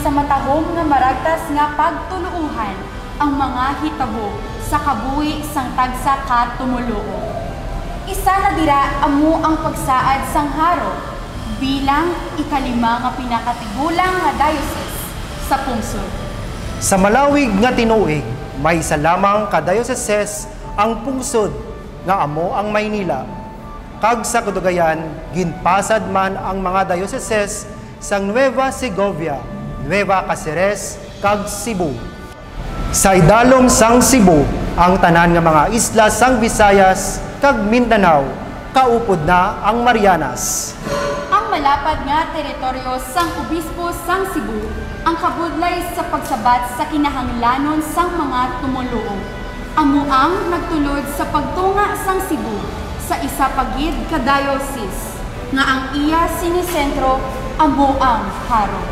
sa matahom nga maragtas nga pagtuluuhan ang mga hitabo sa kabuhi sang tagsa ka tumuluo. Isa na dira amo ang pagsaad sang haro bilang ikalima nga pinakatigulang nga diocese sa pungsod. Sa malawig nga tinuig, may isa lamang ka diocese ang pungsod nga amo ang Maynila. Kag sa kadugayan, ginpasad man ang mga dioceses sang Nueva Segovia, Nueva Cáceres, kag Cebu. Sa idalom sang Cebu, ang tanan nga mga isla sang Visayas kag Mindanao, kaupod na ang Marianas. Ang malapad nga teritoryo sang obispo sang Cebu ang kabudlay sa pagsabat sa kinahanglanon sang mga tumuluo. Amo ang nagtulod sa pagtunga sang Cebu sa isa pagid ka diocese nga ang iya sinisentro amo ang haro.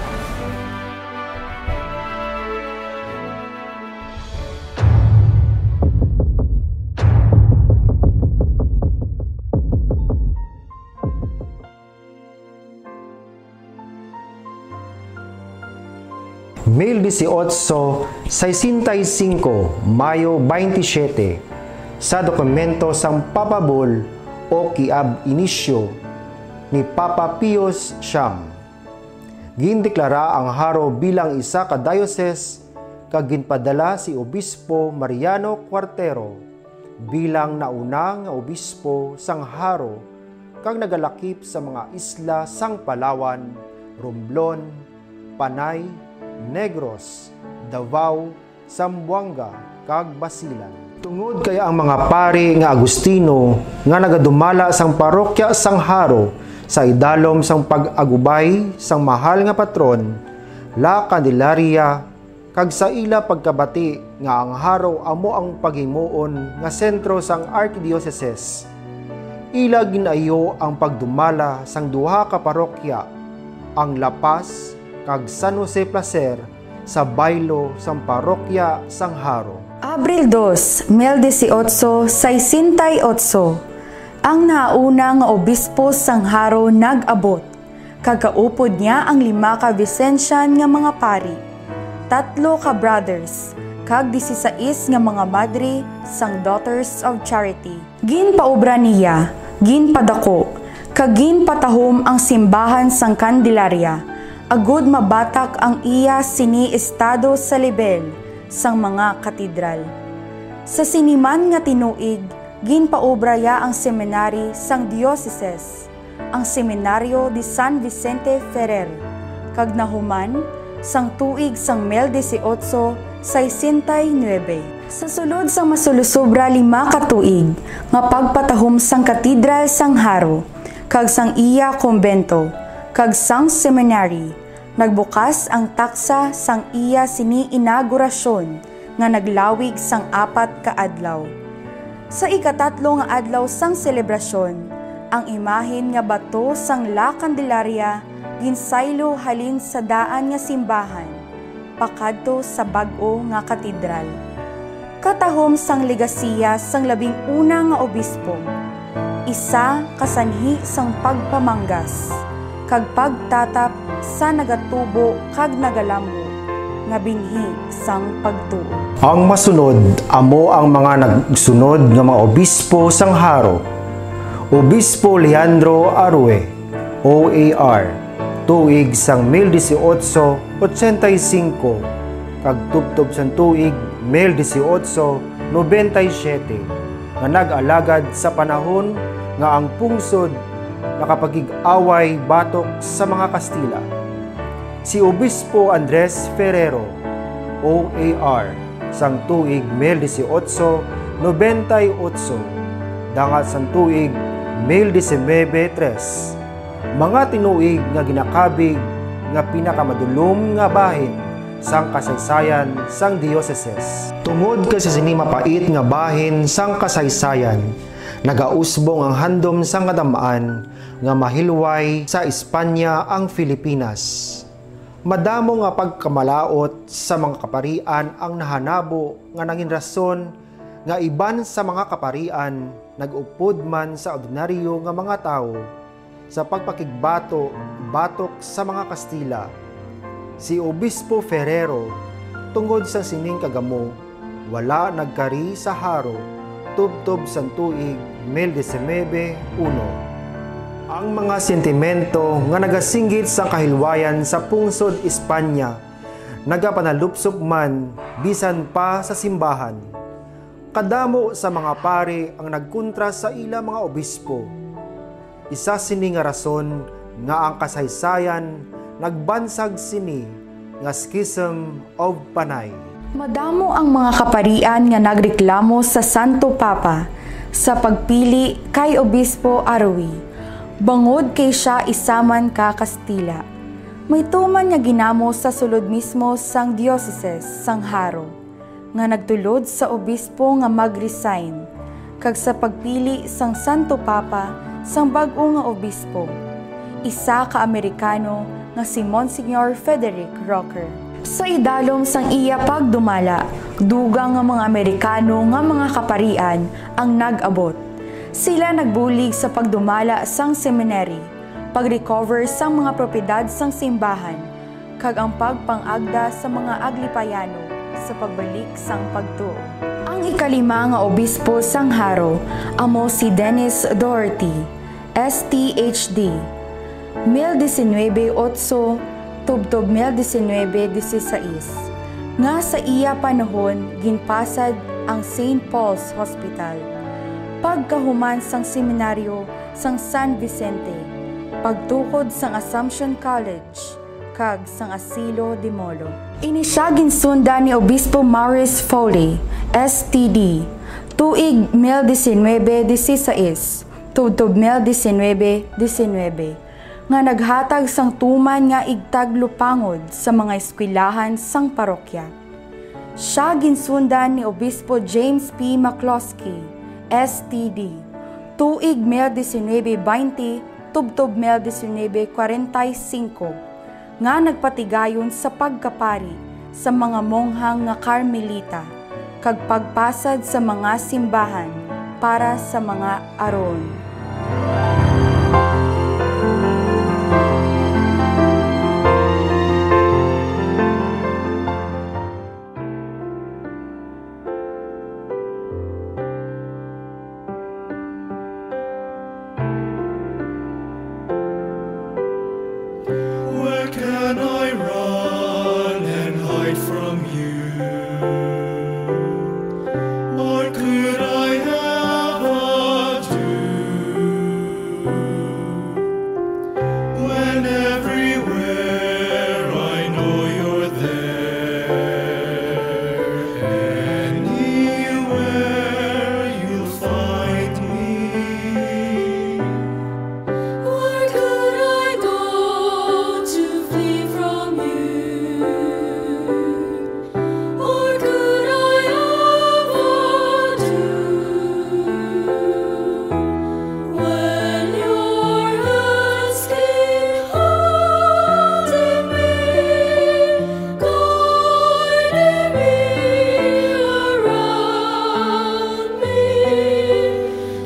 Mail 18, 65, Mayo 27, sa dokumento sang Papa Bull o Kiab Inisyo ni Papa Pius Siyam. Gindeklara ang haro bilang isa ka diocese kag ginpadala si Obispo Mariano Cuartero bilang nauna nga obispo sang haro kag nagalakip sa mga isla sang Palawan, Romblon, Panay, Negros, Davao, Zamboanga, kag Basilan. Tungod kaya ang mga pari nga Agustino nga nagadumala sang parokya sang haro sa idalom sang pag-agubay sang mahal nga patron, La Candelaria, kag sa ila pagkabati nga ang haro amo ang paghimuon nga sentro sang archdiocese. Ila ginayo ang pagdumala sang duha ka parokya, ang La Paz kag San Jose Placer sa baylo sang parokya sang haro. Abril 2, 1868, ang nauna nga obispo sang haro nag-abot. Kagaupod niya ang 5 ka Vicencian nga mga pari, 3 ka brothers, kag 16 nga mga madre sang Daughters of Charity. Ginpaobra niya, ginpadako, kag ginpatahom ang simbahan sang Candelaria. Agud mabatak ang iya sini estado sa level sang mga katedral. Sa siniman nga tinuig, ginpaobra ya ang seminary sang dioceses, ang Seminaryo de San Vicente Ferrer, kag nahuman sang tuig sang 1869. Sa sulod sang masulusobra 5 ka tuig, nga pagpatahom sang katedral sang haro, kag sang iya kombento, kag sang seminary, nagbukas ang taksa sang iya sini inaugurasyon nga naglawig sang 4 ka adlaw. Sa ikatatlo nga adlaw sang selebrasyon, ang imahen nga bato sang La Candelaria ginsaylo halin sa daan nga simbahan, pakadto sa bag-o nga katedral. Katahom sang legasiya sang 11 nga obispo, isa kasanhi sang pagpamanggas, kag pagtatap sa nagatubo kag nagalambo nga binhi sang pagtuo. Ang masunod amo ang mga nagsunod nga mga obispo sang haro. Obispo Leandro Arue, OAR, tuig sang 1885, kag tubtob sang tuig 1897, nga nag-alagad sa panahon nga ang pungsod nakapagig-away batok sa mga Kastila. Si Obispo Andres Ferrero, OAR, sang tuig 1898, dangat sang tuig 1903, mga tinuig nga ginakabig nga pinakamadulom nga bahin sang kasaysayan sang dioceses. Tungod kasi sini mapait nga bahin sang kasaysayan, nagausbong ang handom sang kadamaan nga mahilway sa Espanya ang Pilipinas. Madamo nga pagkamalaot sa mga kaparian ang nahanabo nga nangin rason nga iban sa mga kaparian nag-upod man sa ordinaryo nga mga tao sa pagpakigbato batok sa mga Kastila. Si Obispo Ferrero, tungod sa sining kagamo, wala nagkari sa haro, tubtob sang tuig 1919. Ang mga sentimento nga nagasinggit sa kahilwayan sa pungsod Espanya, nagapanalupsop man bisan pa sa simbahan. Kadamo sa mga pare ang nagkontra sa ila mga obispo. Isa sini nga rason nga ang kasaysayan nagbansag sini nga Schism of Panay. Madamo ang mga kaparian nga nagreklamo sa Santo Papa sa pagpili kay Obispo Arawi, bangod kay siya isaman ka Kastila. May tuman nga ginamo sa sulod mismo sang Dioceses sang Haro, nga nagtulod sa obispo nga mag-resign, kag sa pagpili sang Santo Papa sang bag-o nga obispo, isa ka Amerikano nga si Monsignor Frederick Rocker. Sa idalom sang iya pagdumala, dugang nga mga Amerikano nga mga kaparian ang nag-abot. Sila nagbulig sa pagdumala sang seminary, pag-recover sang mga propiedad sang simbahan, kag ang pagpangagda sa mga aglipayano sa pagbalik sang pagtuo. Ang ikalima nga obispo sang Haro amo si Dennis Doherty, STHD, 1908 tubtob 1916, nga sa iya panahon ginpasad ang St. Paul's Hospital. Pagkahuman sang seminaryo sang San Vicente, pagtukod sang Assumption College, kag sang Asilo de Molo. Ini siya ginsunda ni Obispo Maurice Foley, STD, tuig 1916, tubtob 1919, nga naghatag sang tuman nga igtag lupangod sa mga eskwelahan sang parokya. Siya ginsundan ni Obispo James P. McCloskey, STD, tuig 1920, tubtob 1945, nga nagpatigayon sa pagkapari sa mga monghang nga Carmelita, kag pagpasad sa mga simbahan para sa mga aron. Where can I run and hide from you? What could I ever do when everywhere I know you're there? Anywhere you'll find me. Where could I go to flee from you? Or could I ever do when your hands keep holding me, guiding me around me?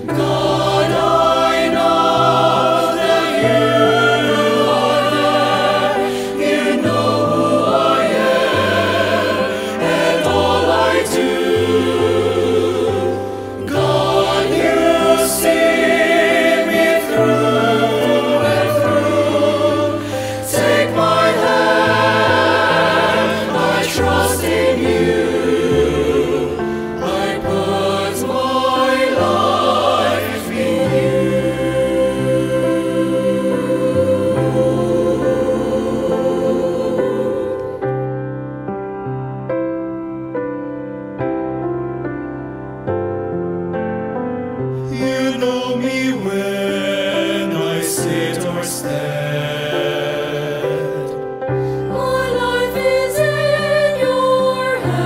God, I know that you are there. You know who I am and all I do. God, you see me through and through. Take my hand, I trust in you. I put my life in you. You know me when I sit or stand. My life is in your hands.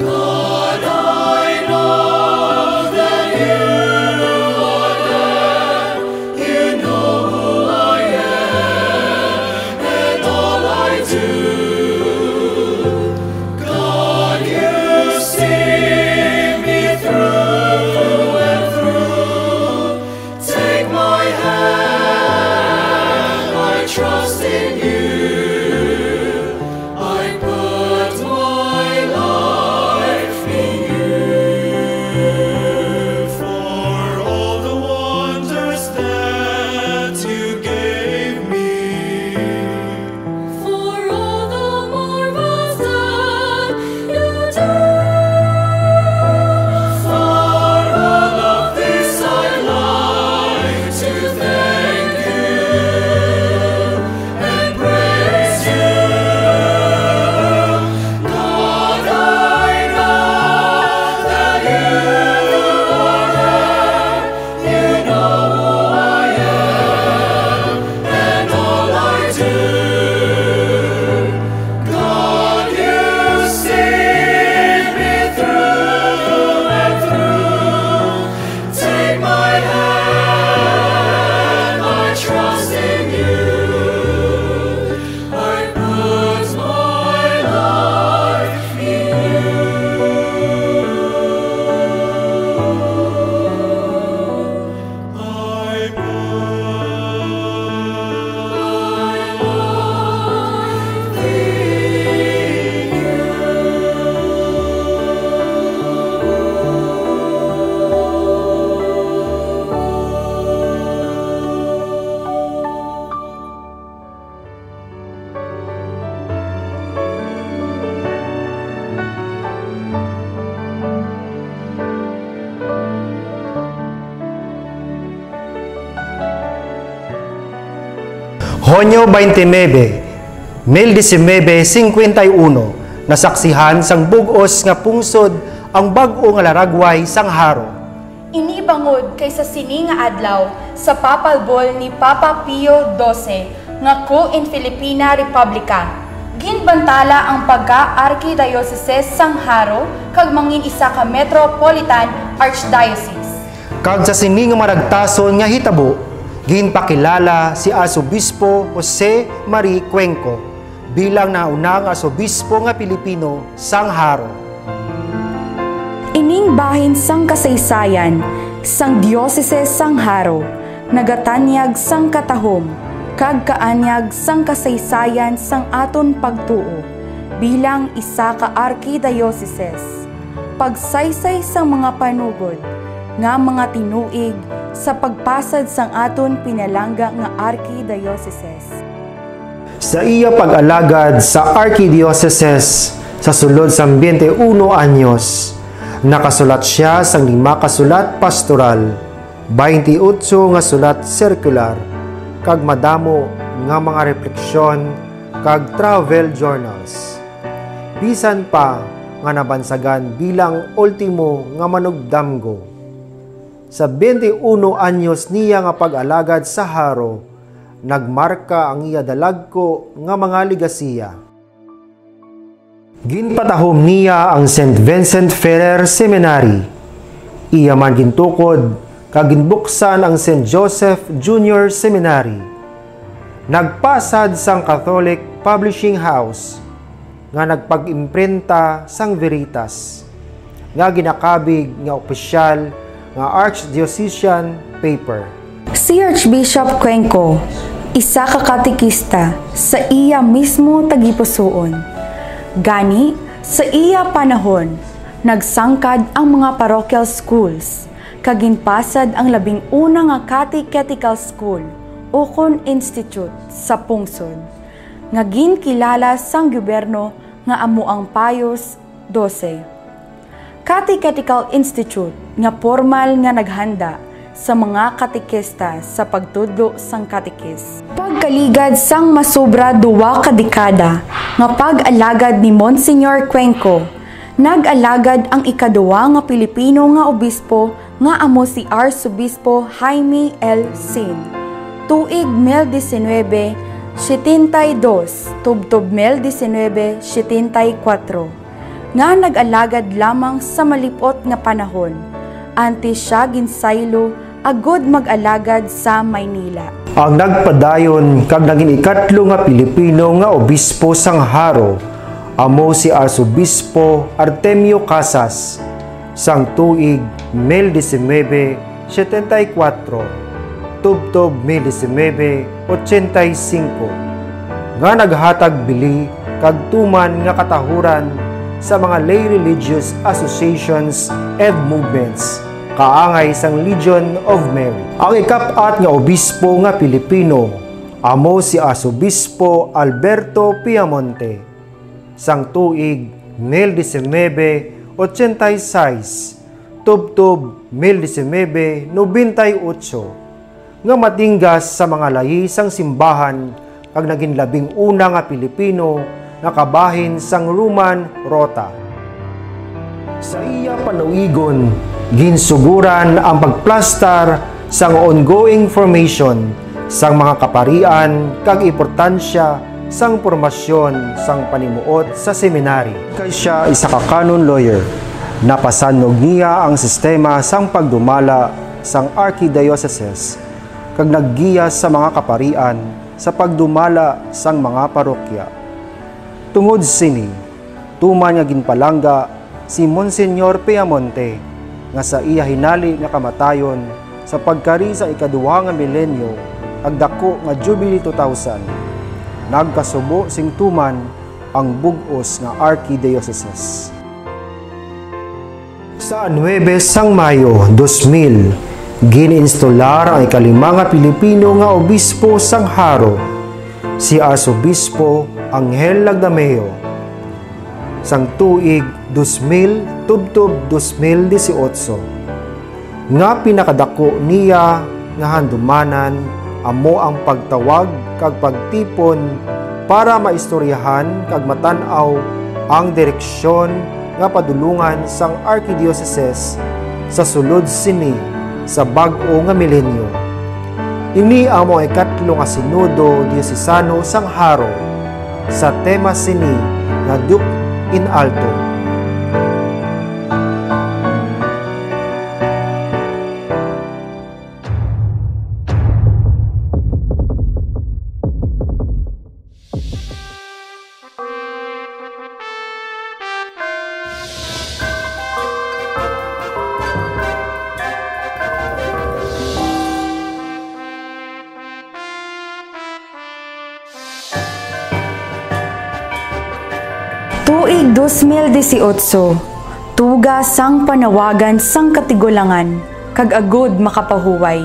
God, I know that you are there. You know who I am and all I do. God, you see me through and through. Take my hand, I trust in you. I put my life in you. For all the wonders that you gave me, for all the marvels that you do, for all of this I'd like to thank you and praise you. God, I know that you are there. You know who I am and all I do. God, you see me through and through. Take my hand, I trust in you. I put my life in you. I put my life in Honyo 29, 1951, nasaksihan sang bugos nga pungsod ang bag-o nga laragway sang haro. Inibangod kaysa sini nga adlaw sa papalbol ni Papa Pio XII nga ko in Filipina Republica. Ginbantala ang pagka-Archdiocese sang Haro kag mangin isa ka Metropolitan Archdiocese. Kag sa sini nga maragtason nga hitabo, ginpakilala si Asobispo Jose Marie Cuenco bilang naunang Asobispo nga Pilipino sang Haro. Ining bahin sang kasaysayan, sang diocese sang Haro, nagatanyag sang katahom, kag kaanyag sang kasaysayan sang aton pagtuo, bilang isa ka archdiocese. Pagsaysay sang mga panugod, nga mga tinuig sa pagpasad sang aton pinalangga nga archdiocese. Sa iya pag-alagad sa Archdiocese sa sulod sa 21 anyos, nakasulat siya sang 5 kasulat pastoral, 28 nga sulat circular, kag madamo nga mga refleksyon kag travel journals. Bisan pa nga nabansagan bilang ultimo nga manugdamgo. Sa 21 anyos niya nga pag-alagad sa Haro, nagmarka ang iya dalagko nga mga ligasiya. Ginpatahom niya ang St. Vincent Ferrer Seminary. Iya man gintukod kag ginbuksan ang St. Joseph Junior Seminary. Nagpasad sang Catholic Publishing House nga nagpag-imprinta sang Veritas nga ginakabig nga opisyal nga archdiocesan paper. Si Archbishop Cuenco, isa ka katekista sa iya mismo tagipusoon. Gani, sa iya panahon, nagsangkad ang mga parochial schools, kaginpasad ang 11 nga catechetical school, Ocon Institute sa pungsod, nga ginkilala sang gobyerno nga amuang Pius XII. Catechetical Institute nga formal nga naghanda sa mga katekista sa pagtudlo sang katekis. Pagkaligad sang masobra 2 ka dekada nga pag-alagad ni Monsignor Cuenco, nag-alagad ang ikaduwa nga Pilipino nga obispo nga amo si Arsobispo Jaime L. Sin. Tuig 1972, tubtob 1974. nga nag-alagad lamang sa malipot nga panahon. Antes siya ginsaylo agud mag-alagad sa Maynila. Ang nagpadayon kag naging ikatlo nga Pilipino nga obispo sang Haro amo si Arsobispo Artemio Casas sang tuig 1974 tubtob 1985 nga naghatag bili kag tuman nga katahuran sa mga lay religious associations and movements kaangay sang Legion of Mary. Ang ikapat nga obispo nga Pilipino amo si Arsobispo Alberto Piamonte sang tuig 1986 tubtob 1998 nga matinggas sa mga lahi sang simbahan kag naging 11 nga Pilipino nga kabahin sang Roman Rota. Sa iya panuigon, ginsuguran ang pagplastar sang ongoing formation sang mga kaparian kag importansya sang formasyon sang panimuot sa seminary. Kay siya isa ka canon lawyer, napasanog niya ang sistema sang pagdumala sang archdiocese kag naggiyas sa mga kaparian sa pagdumala sang mga parokya. Tungod sini, tuman nga ginpalangga si Monsignor Piamonte nga sa iya hinali nga kamatayon sa pagkari sa ikaduha nga milenyo ag dako nga Jubilee 2000. Nagkasubo sing tuman ang bug-os nga archdiocese. Sa 9 sang Mayo 2000, gininstolar ang ikalima nga Pilipino nga obispo sang Haro, si Arsobispo Angel Lagdameo. Sang tuig 2000 tubtob 2018, nga pinakadako niya nga handumanan amo ang pagtawag kag pagtipon para maistoryahan kag matan-aw ang direksyon nga padulungan sang archdiocese sa sulod sini sa bag-o nga milenyo. Ini amo ay ikatlo nga Sinodo Diocesano sang Haro sa tema sini nga Duc in Alto. Tuig 2018, tuga sang panawagan sang katigulangan, kag agud makapahuway.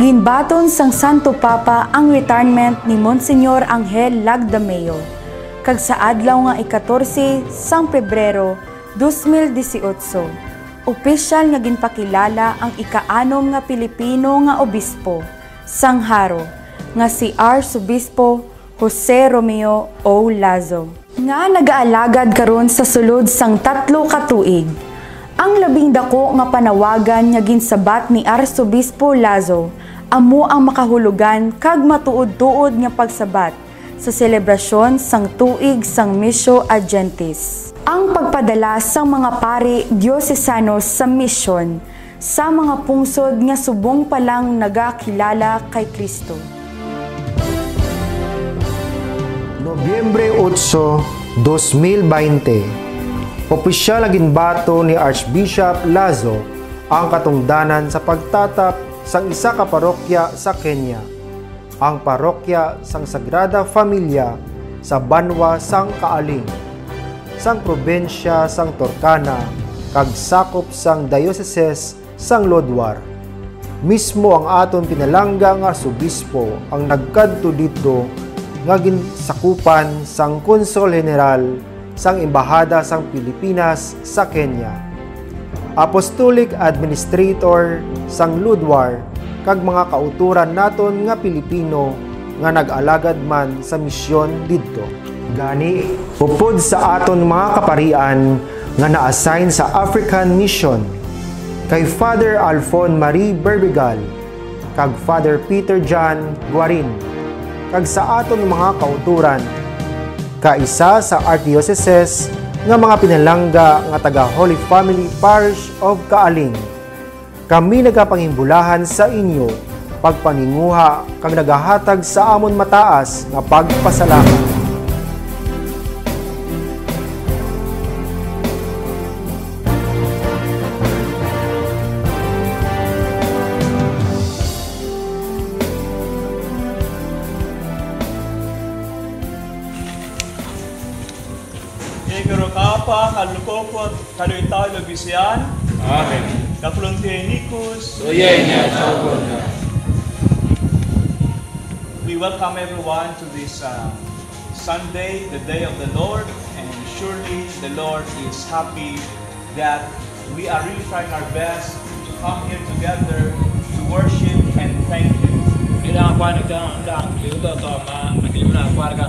Ginbaton sang Santo Papa ang retirement ni Monsignor Angel Lagdameo, kag sa adlaw nga 14 sang Pebrero 2018, opisyal nga ginpakilala ang ika-6 nga Pilipino nga obispo sang Haro, nga si Arsobispo Jose Romeo O. Lazo, nga nagaalagad karon sa sulod sang 3 ka tuig. Ang labing dako nga panawagan nga ginsabat ni Arsobispo Lazo amo ang makahulugan kag matuod-tuod nga pagsabat sa selebrasyon sang tuig sang Missio Agentis. Ang pagpadala sang mga pari diocesano sa misyon sa mga pungsod nga subong palang nagakilala kay Kristo. Nobyembre 8, 2020, opisyal na ginbato ni Archbishop Lazo ang katungdanan sa pagtatap sang isa ka parokya sa Kenya, ang parokya sang Sagrada Familia sa Banwa sang Kaaling, sang probensya sang Turkana, kag sakop sang Diocese sang Lodwar. Mismo ang aton pinalangga nga Arsobispo ang nagkadto dito nga ginsakupan sang Konsul General sang Embahada sang Pilipinas sa Kenya, Apostolic Administrator sang Lodwar, kag mga kauturan naton nga Pilipino nga nag-alagad man sa misyon didto. Gani, upod sa aton mga kaparian nga na-assign sa African Mission, kay Father Alfon Marie Berbigal, kag Father Peter John Guarin, kag sa aton mga kauturan, kaisa sa Archdiocese nga mga pinalangga nga taga Holy Family Parish of Kaaling. Kami nagapangimbulahan sa inyo pagpaninguha kang nagahatag sa amon mataas nga pagpasalamat. Kapa, kalukopot, kaluitaw, lobisyan. Amen. Kapuluntienikus. Uyenya, Chawgona. We welcome everyone to this Sunday, the day of the Lord, and surely the Lord is happy that we are really trying our best to come here together to worship and thank Him. Ila ang panagdang liuto to maglimna ang kwarga.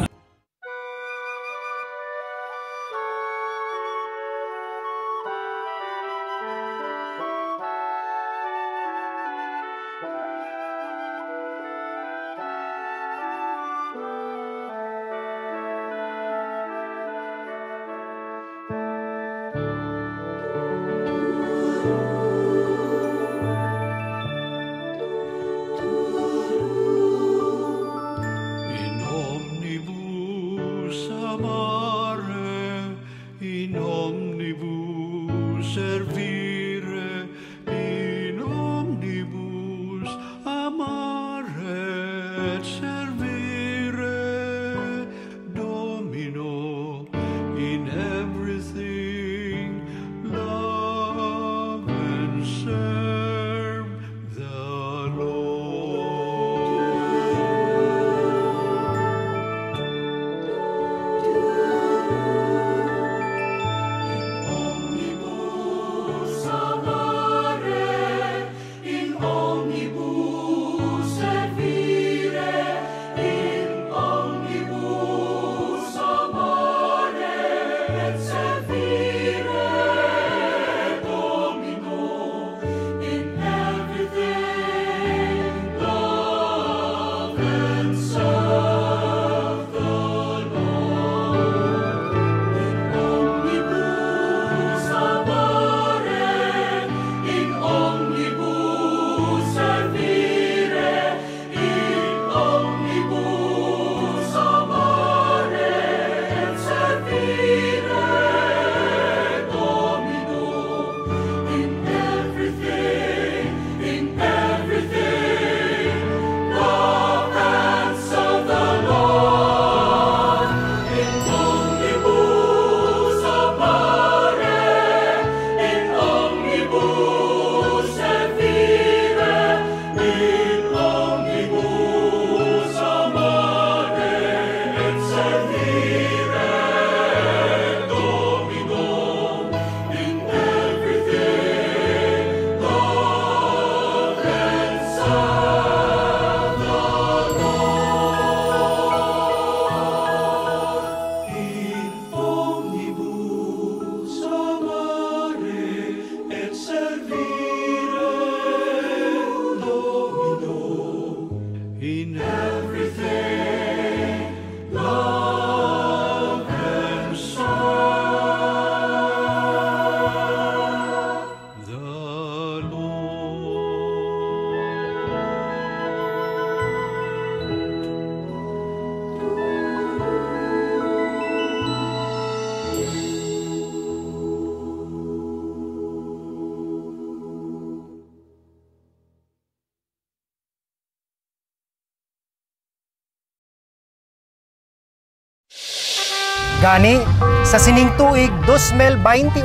Gani, sa sining tuig 2021,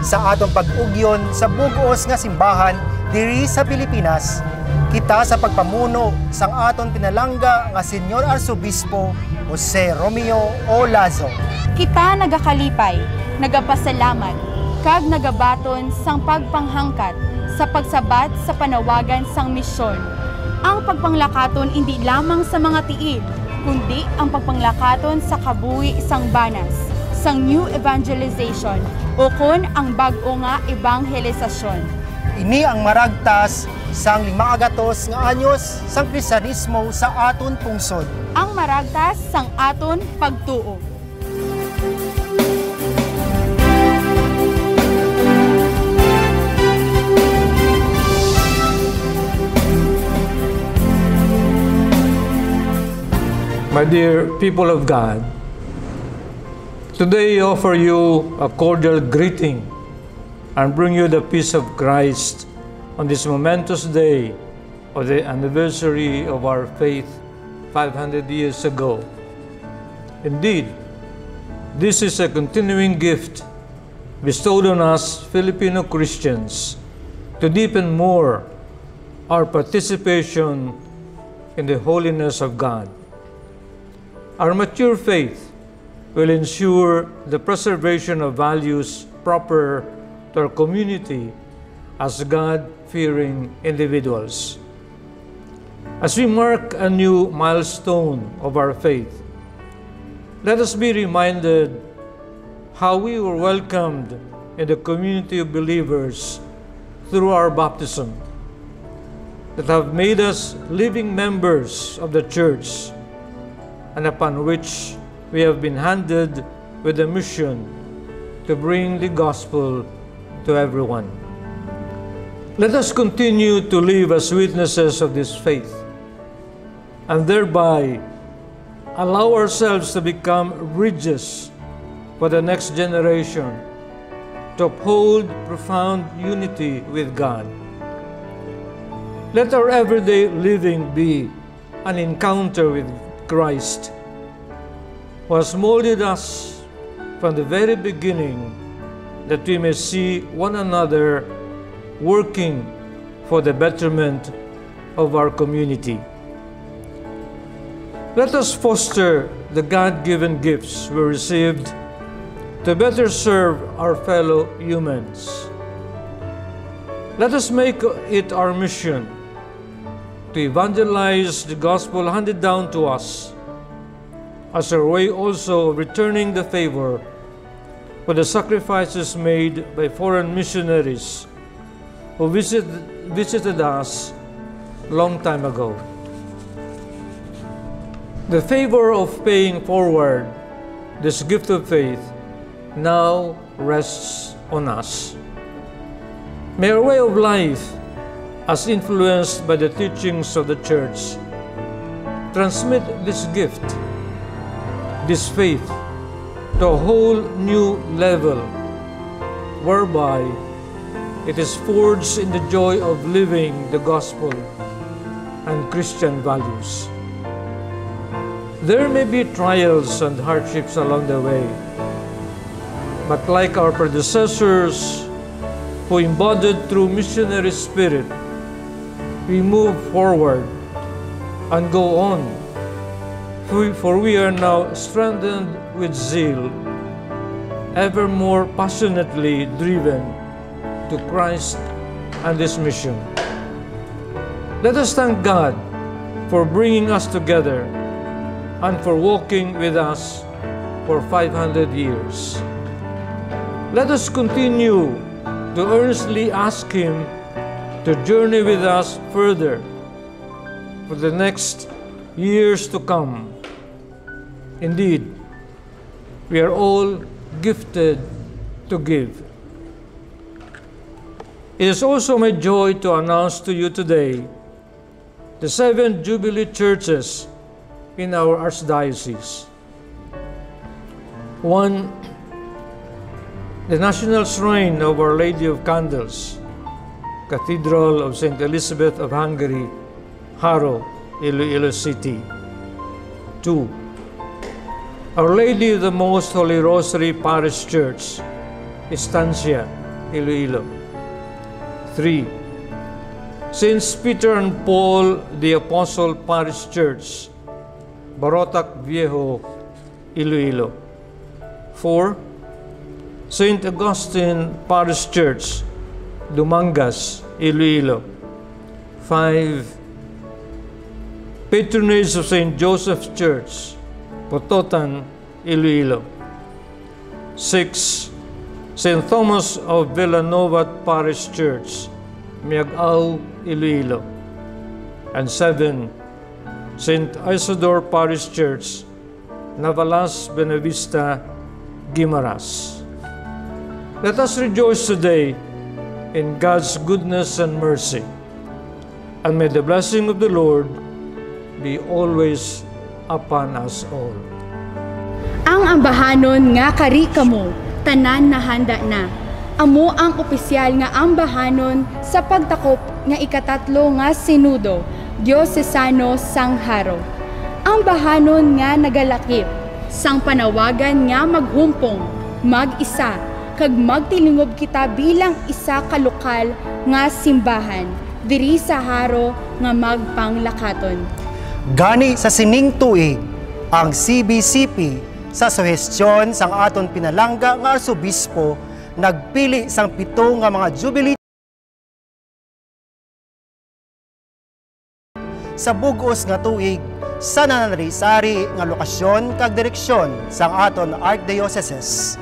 sa atong pag-ugyon sa bug-os nga simbahan diri sa Pilipinas, kita sa pagpamuno sang aton pinalangga nga Senyor Arsobispo Jose Romeo O. Lazo. Kita nagakalipay, nagapasalamat, kag nagabaton sang pagpanghangkat sa pagsabat sa panawagan sang misyon. Ang pagpanglakaton hindi lamang sa mga tiid, kundi ang pagpanglakaton sa kabuhi sang banas, sang new evangelization o kun ang bag-o nga evangelisasyon. Ini ang maragtas sang 500 nga anyos sang Kristiyanismo sa aton pungsod. Ang maragtas sang aton pagtuo. My dear people of God, today I offer you a cordial greeting and bring you the peace of Christ on this momentous day of the anniversary of our faith 500 years ago. Indeed, this is a continuing gift bestowed on us Filipino Christians to deepen more our participation in the holiness of God. Our mature faith will ensure the preservation of values proper to our community as God-fearing individuals. As we mark a new milestone of our faith, let us be reminded how we were welcomed in the community of believers through our baptism, that have made us living members of the church, and upon which we have been handed with a mission to bring the gospel to everyone. Let us continue to live as witnesses of this faith, and thereby allow ourselves to become bridges for the next generation to uphold profound unity with God. Let our everyday living be an encounter with Christ, who has molded us from the very beginning, that we may see one another working for the betterment of our community. Let us foster the God-given gifts we received to better serve our fellow humans. Let us make it our mission to evangelize the gospel handed down to us, as our way also of returning the favor for the sacrifices made by foreign missionaries who visited us long time ago. The favor of paying forward this gift of faith now rests on us. May our way of life, as influenced by the teachings of the Church, transmit this gift, this faith, to a whole new level, whereby it is forged in the joy of living the gospel and Christian values. There may be trials and hardships along the way, but like our predecessors who embodied through missionary spirit, we move forward and go on, for we are now strengthened with zeal, ever more passionately driven to Christ and His mission. Let us thank God for bringing us together and for walking with us for 500 years. Let us continue to earnestly ask Him to journey with us further for the next years to come. Indeed, we are all gifted to give. It is also my joy to announce to you today the 7 Jubilee churches in our Archdiocese. 1, the National Shrine of Our Lady of Candles, Cathedral of St. Elizabeth of Hungary, Haro, Iloilo City. 2, Our Lady of the Most Holy Rosary Parish Church, Estancia, Iloilo. 3, Saints Peter and Paul the Apostle Parish Church, Barotac Viejo, Iloilo. 4, St. Augustine Parish Church, Dumangas, Iloilo. 5, Patronage of St. Joseph's Church, Pototan, Iloilo. 6, St. Thomas of Villanova Parish Church, Miagao, Iloilo. And 7, St. Isidore Parish Church, Navalas, Benavista, Guimaras. Let us rejoice today in God's goodness and mercy, and may the blessing of the Lord be always upon us all. Ang ambahanon nga kari kamo, tanan na handa na. Amo ang opisyal nga ambahanon sa pagtakop nga ikatatlo nga sinudo, Diocesano Sangharo. Ambahanon nga nagalakip, sang panawagan nga maghumpong, mag-isa, kag magtilingob kita bilang isa ka lokal nga simbahan, diri sa haro nga magpanglakaton. Gani sa sining tuig, ang CBCP sa suhestyon sang aton pinalangga nga arsobispo nagpili sang 7 nga mga jubilee sa bugos nga tuig sa nananari-sari nga lokasyon kag direksyon sang aton Archdioceses.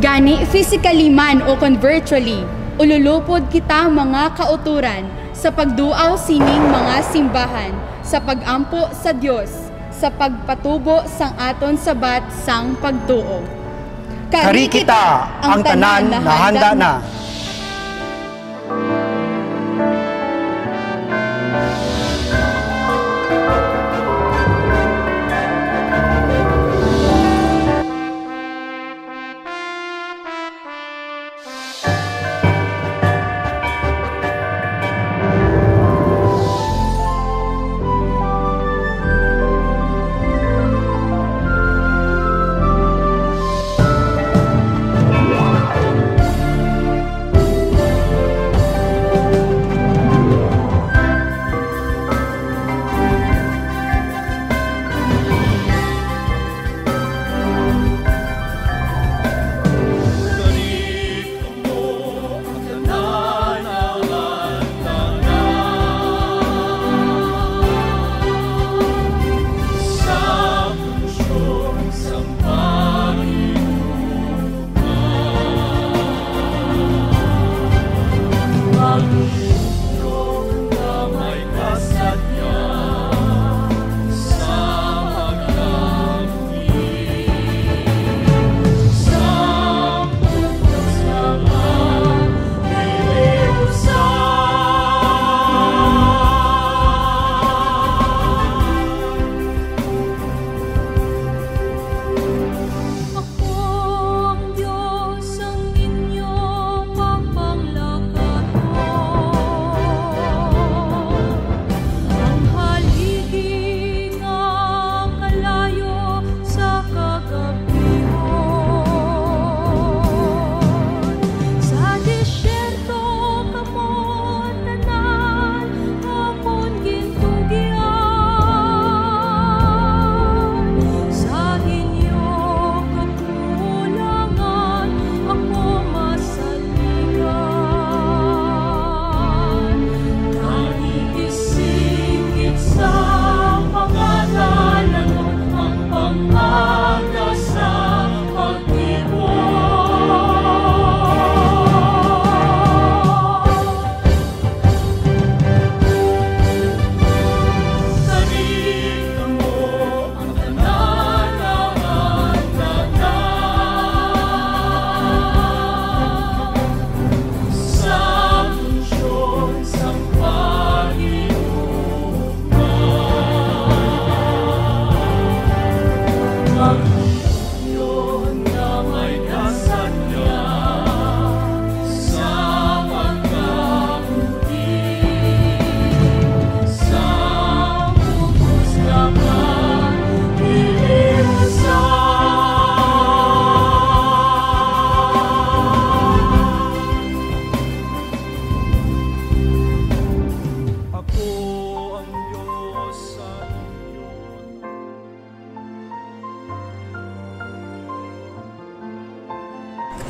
Gani physically man o virtually, ululupod kita mga kauturan sa pagduaw sining mga simbahan sa pagampo sa Dios sa pagpatubo sang aton sabat sang pagtuo. Kari kita ang tanan na handa na.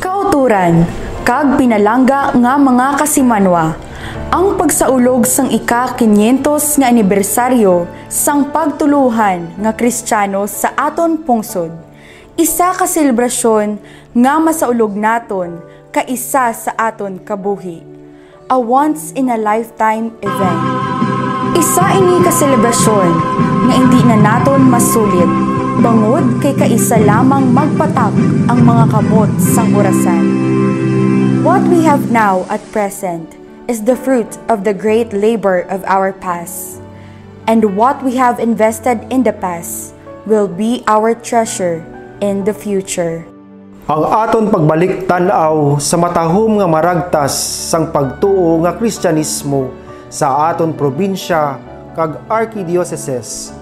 Kauturan, kag pinalangga nga mga kasimanwa, ang pagsaulog sang ika-500 nga anibersaryo sang pagtuluhan nga Kristiyano sa aton pungsod. Isa ka selebrasyon nga masaulog naton kaisa sa aton kabuhi. A once-in-a-lifetime event. Isa ini ka selebrasyon nga hindi na naton masulit. Bangod kay kaisa lamang magpatak ang mga kamot sang orasan. What we have now at present is the fruit of the great labor of our past. and what we have invested in the past will be our treasure in the future. Ang aton pagbalik tan-aw sa matahom nga maragtas sang pagtuo nga Kristyanismo sa aton probinsya kag archidioceses,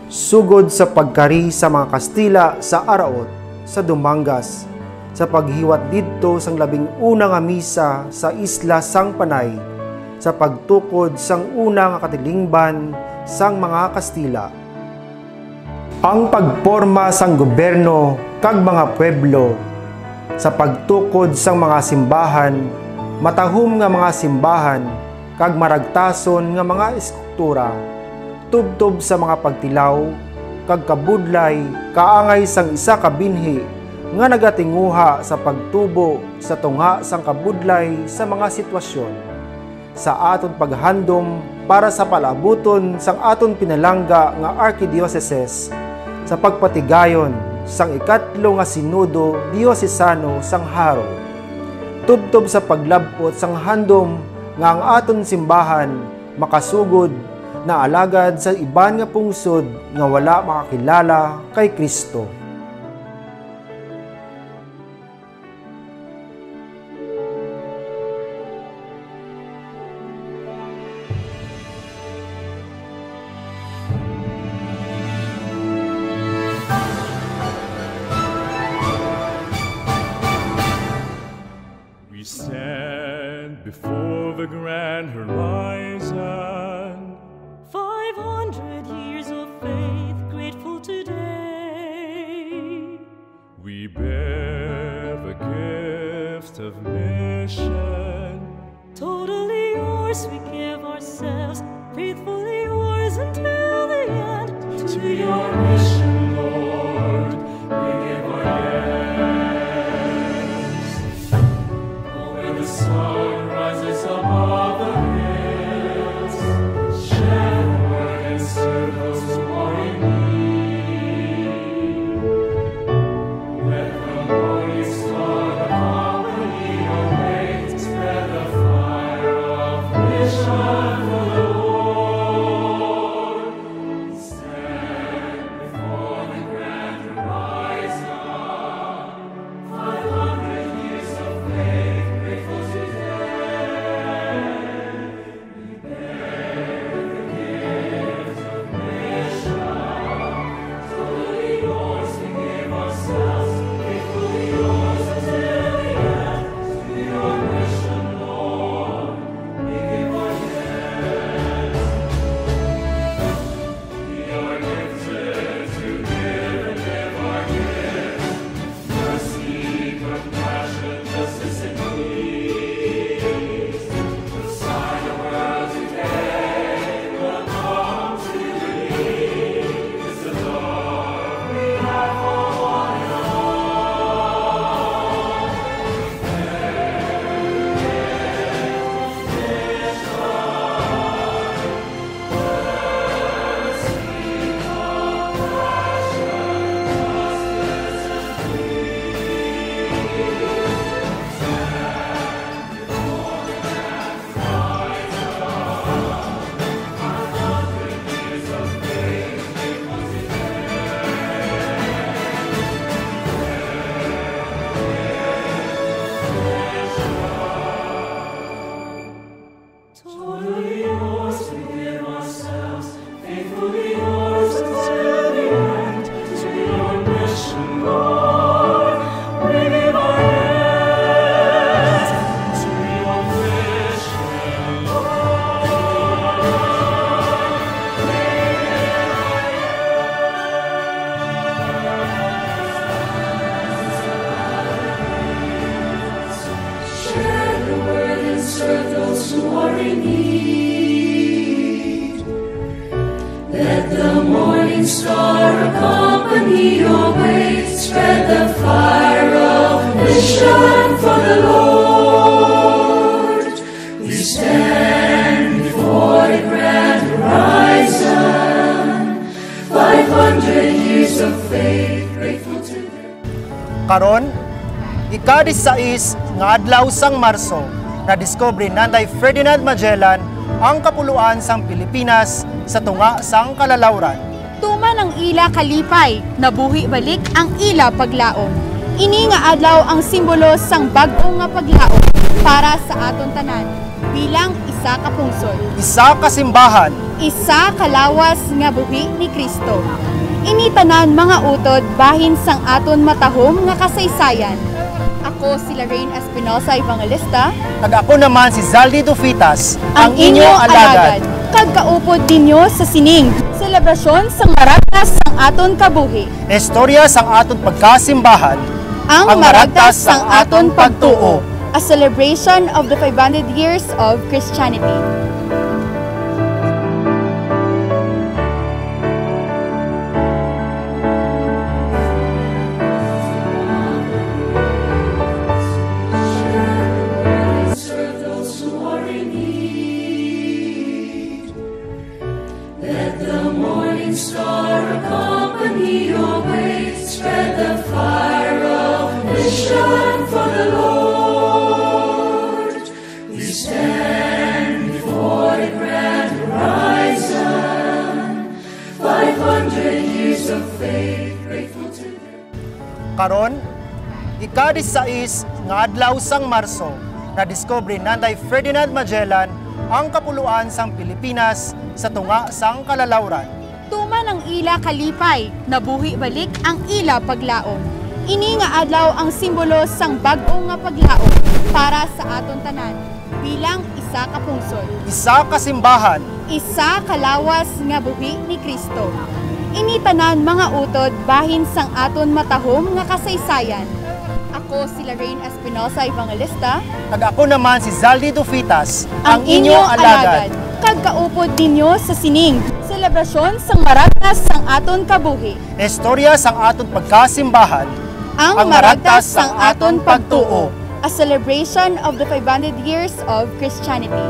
sugod sa pagkari sa mga Kastila sa Araot, sa Dumangas, sa paghiwat didto sang 11 nga misa sa isla sang Panay, sa pagtukod sang una nga katilingban sang mga Kastila. Ang pagporma sang gobyerno kag mga pueblo, sa pagtukod sang mga simbahan, matahom nga mga simbahan, kag maragtason nga mga estruktura, tubtob sa mga pagtilaw, kag kabudlay, kaangay sang isa ka binhi, nga nagatinguha sa pagtubo sa tungha sang kabudlay sa mga sitwasyon, sa aton paghandom para sa palabuton sang aton pinalangga nga archidioceses, sa pagpatigayon sang ikatlo nga sinudo diocesano sang Haro, tubtob sa paglabot sang handom nga ang aton simbahan makasugod na alagad sa iban nga pungsod nga wala makakilala kay Kristo. We stand before the grand horizon. 500 years of faith, grateful today. We bear the gift of mission. Totally yours, we give ourselves, faithfully yours until the end. To your mission, Lord, we give our yes. Oh, when the sun rises above the hills, shepherd and serve those who are in need. Let the morning star accompany your way, spread the fire of mission for the Lord. Stand before the grand horizon, 500 years of faith, grateful today. We bear the gift of mission, totally yours, we give ourselves, faithfully yours until the end. To your mission, Lord, we give our yes. We are gifted to give and give our gift. Mercy, compassion, justice, and peace. The sign of world today will come to believe. It's the love we have for one another. Totally yours, we give ourselves, faithfully yours until the end. To your mission, Lord, we give our yes. To your mission, Lord, we give our yes. Share the word and serve those who are in need. Let the morning star accompany your way. Spread the fire of mission for the Lord. We stand before the grand horizon. 500 years of faith, grateful to them. Karon, ika-16 nga adlaw sang Marso, na-discovery Nanday Ferdinand Magellan ang kapuluan sang Pilipinas sa tunga sang kalalawran. Tuman ang ila kalipay, nabuhi balik ang ila paglaom. Ini nga adlaw ang simbolo sang bag-o nga paglaom para sa aton tanan bilang isa ka pungsod, Isa ka simbahan, isa kalawas nga buhi ni Kristo. Ini tanan mga utod bahin sang aton matahom nga kasaysayan. Ako si Lorraine Espinosa Evangelista, kag ako naman si Zaldi Dufitas, ang inyong alagad. Kag kaupod ninyo sa sining selebrasyon sang maragtas sang aton kabuhi. Istorya sang aton pagkasimbahan, Ang maragtas sang aton pagtuo, a celebration of the 500 years of Christianity. Serve those who are in need. Let the morning star accompany your way. Spread the fire of mission for the Lord. We stand before the grand horizon. 500 years of faith, grateful to them. Karon, ika-16 nga adlaw sang Marso, na-discovery nanday Ferdinand Magellan ang kapuluan sang Pilipinas sa tunga sang kalalawran. Tuman ang ila kalipay, nabuhi balik ang ila paglaom. Ini nga adlaw ang simbolo sang bag-o nga paglaom para sa aton tanan bilang isa ka pungsod, Isa ka simbahan, isa kalawas nga buhi ni Kristo. Ini tanan mga utod bahin sang aton matahom nga kasaysayan. Ako si Lorraine Espinosa Evangelista, kag ako naman si Zaldi Dufitas, ang inyong alagad. Kag kaupod ninyo sa sining selebrasyon sang maragtas sang aton kabuhi. Istorya sang aton pagkasimbahan, Ang maragtas sang aton pagtuo, a celebration of the 500 years of Christianity.